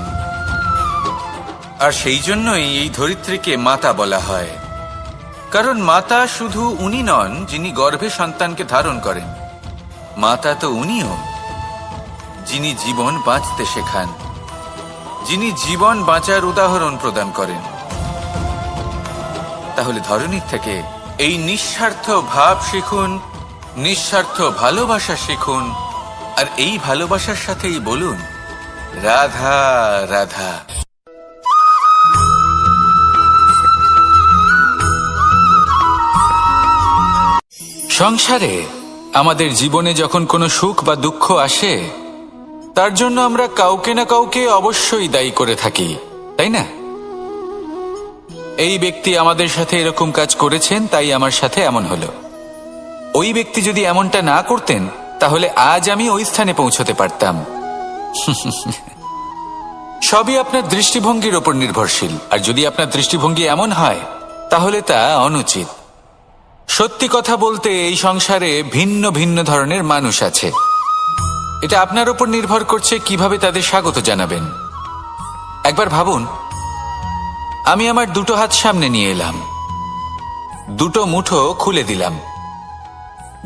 আর সেই জন্যই এই ধরিত্রীকে মাতা বলা হয়। কারণ মাতা শুধু উনি নন যিনি গর্ভে সন্তানকে ধারণ করেন, মাতা তো উনিও যিনি জীবন বাঁচতে শেখান, যিনি জীবন বাঁচার উদাহরণ প্রদান করেন। তাহলে ধরণীর থেকে এই নিঃস্বার্থ ভাব শিখুন, নিঃস্বার্থ ভালোবাসা শিখুন, আর এই ভালোবাসার সাথেই বলুন রাধা রাধা। সংসারে আমাদের জীবনে যখন কোনো সুখ বা দুঃখ আসে, তার জন্য আমরা কাউকে না কাউকে অবশ্যই দায়ী করে থাকি, তাই না? এই ব্যক্তি আমাদের সাথে এরকম কাজ করেছেন, তাই আমার সাথে এমন হলো। ওই ব্যক্তি যদি এমনটা না করতেন, তাহলে আজ আমি ওই স্থানে পৌঁছতে পারতাম। সবই আপনার দৃষ্টিভঙ্গির ওপর নির্ভরশীল। আর যদি আপনার দৃষ্টিভঙ্গি এমন হয়, তাহলে তা অনুচিত। সত্যি কথা বলতে, এই সংসারে ভিন্ন ভিন্ন ধরনের মানুষ আছে। এটা আপনার ওপর নির্ভর করছে কিভাবে তাদের স্বাগত জানাবেন। একবার ভাবুন, আমি আমার দুটো হাত সামনে নিয়ে এলাম, দুটো মুঠো খুলে দিলাম।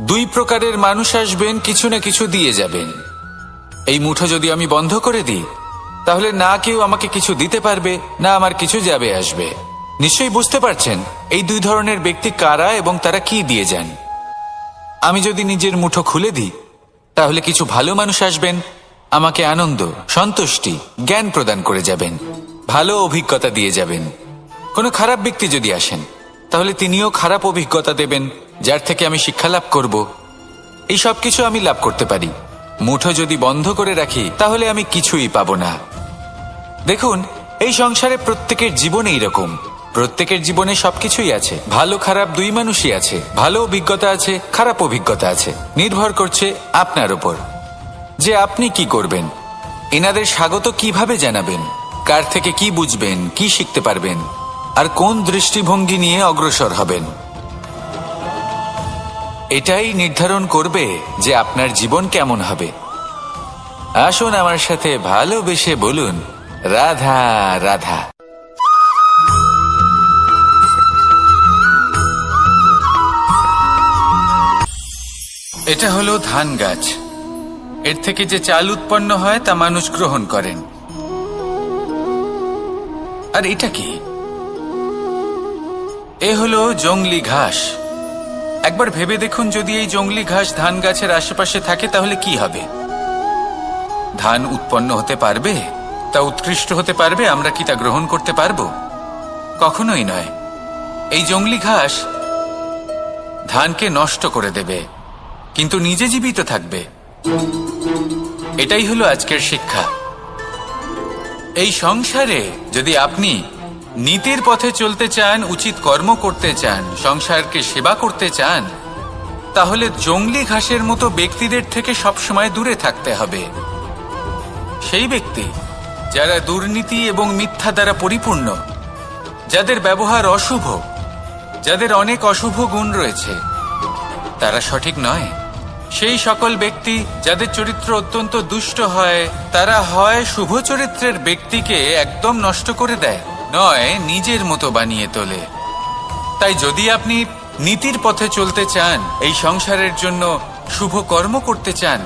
দুই প্রকারের মানুষ আসবেন, কিছু না কিছু দিয়ে যাবেন। এই মুঠো যদি আমি বন্ধ করে দিই, তাহলে না কেউ আমাকে কিছু দিতে পারবে, না আমার কিছু যাবে আসবে। নিশ্চয়ই বুঝতে পারছেন এই দুই ধরনের ব্যক্তি কারা এবং তারা কি দিয়ে যান। আমি যদি নিজের মুঠো খুলে দিই, তাহলে কিছু ভালো মানুষ আসবেন, আমাকে আনন্দ, সন্তুষ্টি, জ্ঞান প্রদান করে যাবেন, ভালো অভিজ্ঞতা দিয়ে যাবেন। কোনো খারাপ ব্যক্তি যদি আসেন, তাহলে তিনিও খারাপ অভিজ্ঞতা দেবেন, যার থেকে আমি শিক্ষা লাভ করব। এই সব কিছু আমি লাভ করতে পারি। মুঠো যদি বন্ধ করে রাখি, তাহলে আমি কিছুই পাবো না। দেখুন, এই সংসারে প্রত্যেকের জীবনে এইরকম। প্রত্যেকের জীবনে সবকিছুই আছে, ভালো খারাপ দুই মানুষই আছে। ভালো অভিজ্ঞতা আছে, খারাপ অভিজ্ঞতা আছে। নির্ভর করছে আপনার উপর যে আপনি কি করবেন, এনাদের স্বাগত কিভাবে জানাবেন, কার থেকে কি বুঝবেন, কি শিখতে পারবেন, আর কোন দৃষ্টিভঙ্গি নিয়ে অগ্রসর হবেন। এটাই নির্ধারণ করবে যে আপনার জীবন কেমন হবে। আসুন আমার সাথে ভালোবেসে বলুন রাধা রাধা। এটা হলো ধান গাছ। এর থেকে যে চাল উৎপন্ন হয় তা মানুষ গ্রহণ করেন। আর এটা কি? এ হলো জংলি ঘাস। একবার ভেবে দেখুন, যদি এই জংলি ঘাস ধান গাছের আশেপাশে থাকে, তাহলে কি হবে? ধান উৎপন্ন হতে পারবে? তা উৎকৃষ্ট হতে পারবে? আমরা কি তা গ্রহণ করতে পারবো? কখনোই নয়। এই জংলি ঘাস ধানকে নষ্ট করে দেবে, কিন্তু নিজে জীবিত থাকবে। এটাই হলো আজকের শিক্ষা। এই সংসারে যদি আপনি নীতির পথে চলতে চান, উচিত কর্ম করতে চান, সংসারকে সেবা করতে চান, তাহলে জংলি ঘাসের মতো ব্যক্তিদের থেকে সবসময় দূরে থাকতে হবে। সেই ব্যক্তি যারা দুর্নীতি এবং মিথ্যা দ্বারা পরিপূর্ণ, যাদের ব্যবহার অশুভ, যাদের অনেক অশুভ গুণ রয়েছে, তারা সঠিক নয়। সেই সকল ব্যক্তি যাদের চরিত্র অত্যন্ত দুষ্ট হয়, তারা হয় শুভ চরিত্রের ব্যক্তিকে একদম নষ্ট করে দেয়, নয় নিজের মতো বানিয়ে তোলে। তাই যদি আপনি নীতির পথে চলতে চান, এই সংসারের জন্য শুভ কর্ম করতে চান,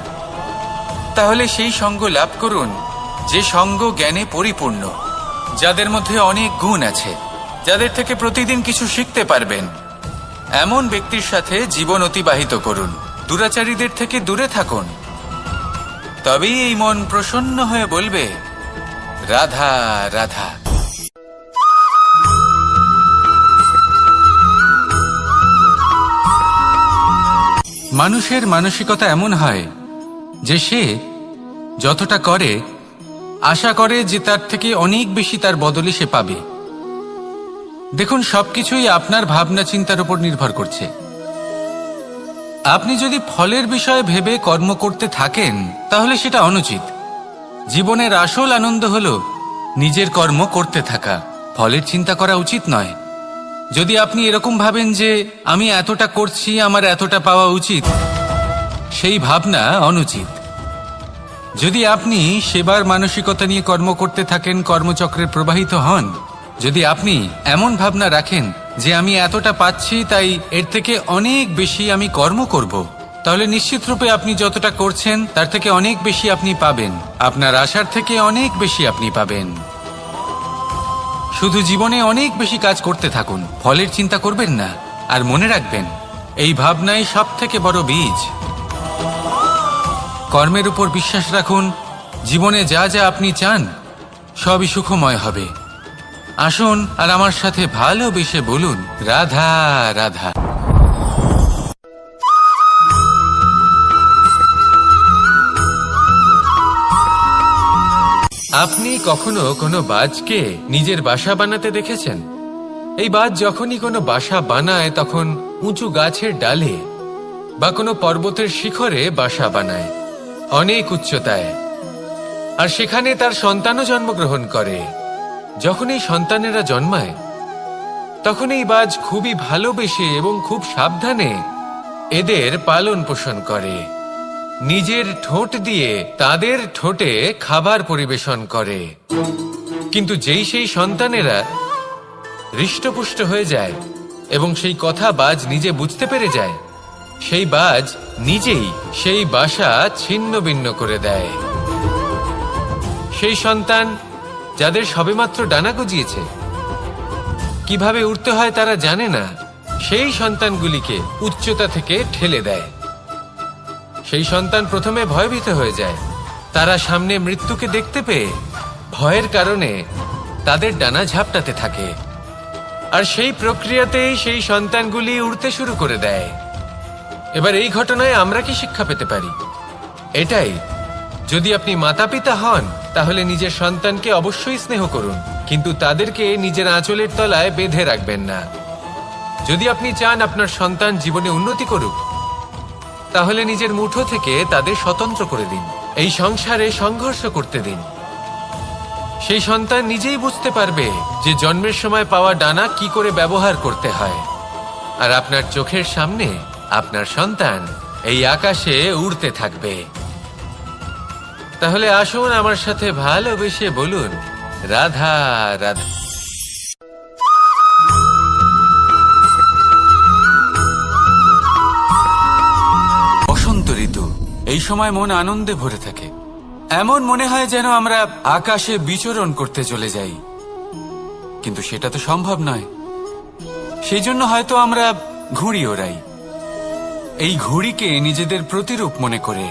তাহলে সেই সঙ্গ লাভ করুন যে সঙ্গ জ্ঞানে পরিপূর্ণ, যাদের মধ্যে অনেক গুণ আছে, যাদের থেকে প্রতিদিন কিছু শিখতে পারবেন। এমন ব্যক্তির সাথে জীবন অতিবাহিত করুন, দুরাচারীদের থেকে দূরে থাকুন। তবেই এই মন প্রসন্ন হয়ে বলবে, রাধা রাধা। মানুষের মানসিকতা এমন হয় যে সে যতটা করে আশা করে যে তার থেকে অনেক বেশি তার বদলে সে পাবে। দেখুন, সবকিছুই আপনার ভাবনা চিন্তার উপর নির্ভর করছে। আপনি যদি ফলের বিষয়ে ভেবে কর্ম করতে থাকেন তাহলে সেটা অনুচিত। জীবনের আসল আনন্দ হলো নিজের কর্ম করতে থাকা, ফলের চিন্তা করা উচিত নয়। যদি আপনি এরকম ভাবেন যে আমি এতটা করছি, আমার এতটা পাওয়া উচিত, সেই ভাবনা অনুচিত। যদি আপনি সেবার মানসিকতা নিয়ে কর্ম করতে থাকেন, কর্মচক্রে প্রবাহিত হন, যদি আপনি এমন ভাবনা রাখেন যে আমি এতটা পাচ্ছি তাই এর থেকে অনেক বেশি আমি কর্ম করব, তাহলে নিশ্চিতরূপে আপনি যতটা করছেন তার থেকে অনেক বেশি আপনি পাবেন, আপনার আশার থেকে অনেক বেশি আপনি পাবেন। শুধু জীবনে অনেক বেশি কাজ করতে থাকুন, ফলের চিন্তা করবেন না। আর মনে রাখবেন, এই ভাবনাই সব থেকে বড় বীজ। কর্মের উপর বিশ্বাস রাখুন, জীবনে যা যা আপনি চান সবই সুখময় হবে। আসুন আর আমার সাথে ভালোবেসে বলুন, রাধা রাধা। আপনি কখনো কোনো বাজকে নিজের বাসা বানাতে দেখেছেন? এই বাজ যখনই কোনো বাসা বানায় তখন উঁচু গাছের ডালে বা কোনো পর্বতের শিখরে বাসা বানায়, অনেক উচ্চতায়। আর সেখানে তার সন্তানও জন্মগ্রহণ করে। যখন এই সন্তানেরা জন্মায় তখন এই বাজ খুবই ভালোবেসে এবং খুব সাবধানে এদের পালন পোষণ করে। নিজের ঠোঁট দিয়ে তাদের ঠোঁটে খাবার পরিবেশন করে। কিন্তু যেই সেই সন্তানেরা হৃষ্টপুষ্ট হয়ে যায় এবং সেই কথা বাজ নিজে বুঝতে পেরে যায়, সেই বাজ নিজেই সেই বাসা ছিন্ন ভিন্ন করে দেয়। সেই সন্তান যাদের সবেমাত্র ডানা গজিয়েছে, কিভাবে উড়তে হয় তারা জানে না, সেই সন্তানগুলিকে উচ্চতা থেকে ঠেলে দেয়। সেই সন্তান প্রথমে ভয়ভীত হয়ে যায়। তারা সামনে মৃত্যুকে দেখতে পেয়ে ভয়ের কারণে তাদের ডানা ঝাপটাতে থাকে। আর সেই প্রক্রিয়াতেই সেই সন্তানগুলি উড়তে শুরু করে দেয়। এবার এই ঘটনায় আমরা কি শিক্ষা পেতে পারি? এটাই, যদি আপনি মাতা পিতা হন তাহলে নিজের সন্তানকে অবশ্যই স্নেহ করুন, কিন্তু তাদেরকে নিজের আঁচলের তলায় বেঁধে রাখবেন না। যদি আপনি চান আপনার সন্তান জীবনে উন্নতি করুক, তাহলে নিজের মুঠো থেকে তাদের স্বতন্ত্র করে দিন, এই সংসারে সংঘর্ষ করতে দিন। সেই সন্তান নিজেই বুঝতে পারবে যে জন্মের সময় পাওয়া ডানা কি করে ব্যবহার করতে হয়। আর আপনার চোখের সামনে আপনার সন্তান এই আকাশে উড়তে থাকবে। তাহলে আসুন আমার সাথে ভালোবেসে বলুন, রাধা রাধা। বসন্ত ঋতু, এই সময় মন আনন্দে ভরে থাকে। এমন মনে হয় যেন আমরা আকাশে বিচরণ করতে চলে যাই, কিন্তু সেটা তো সম্ভব নয়। সেই জন্য হয়তো আমরা ঘুড়ি ওড়াই, এই ঘুড়িকে নিজেদের প্রতিরূপ মনে করে।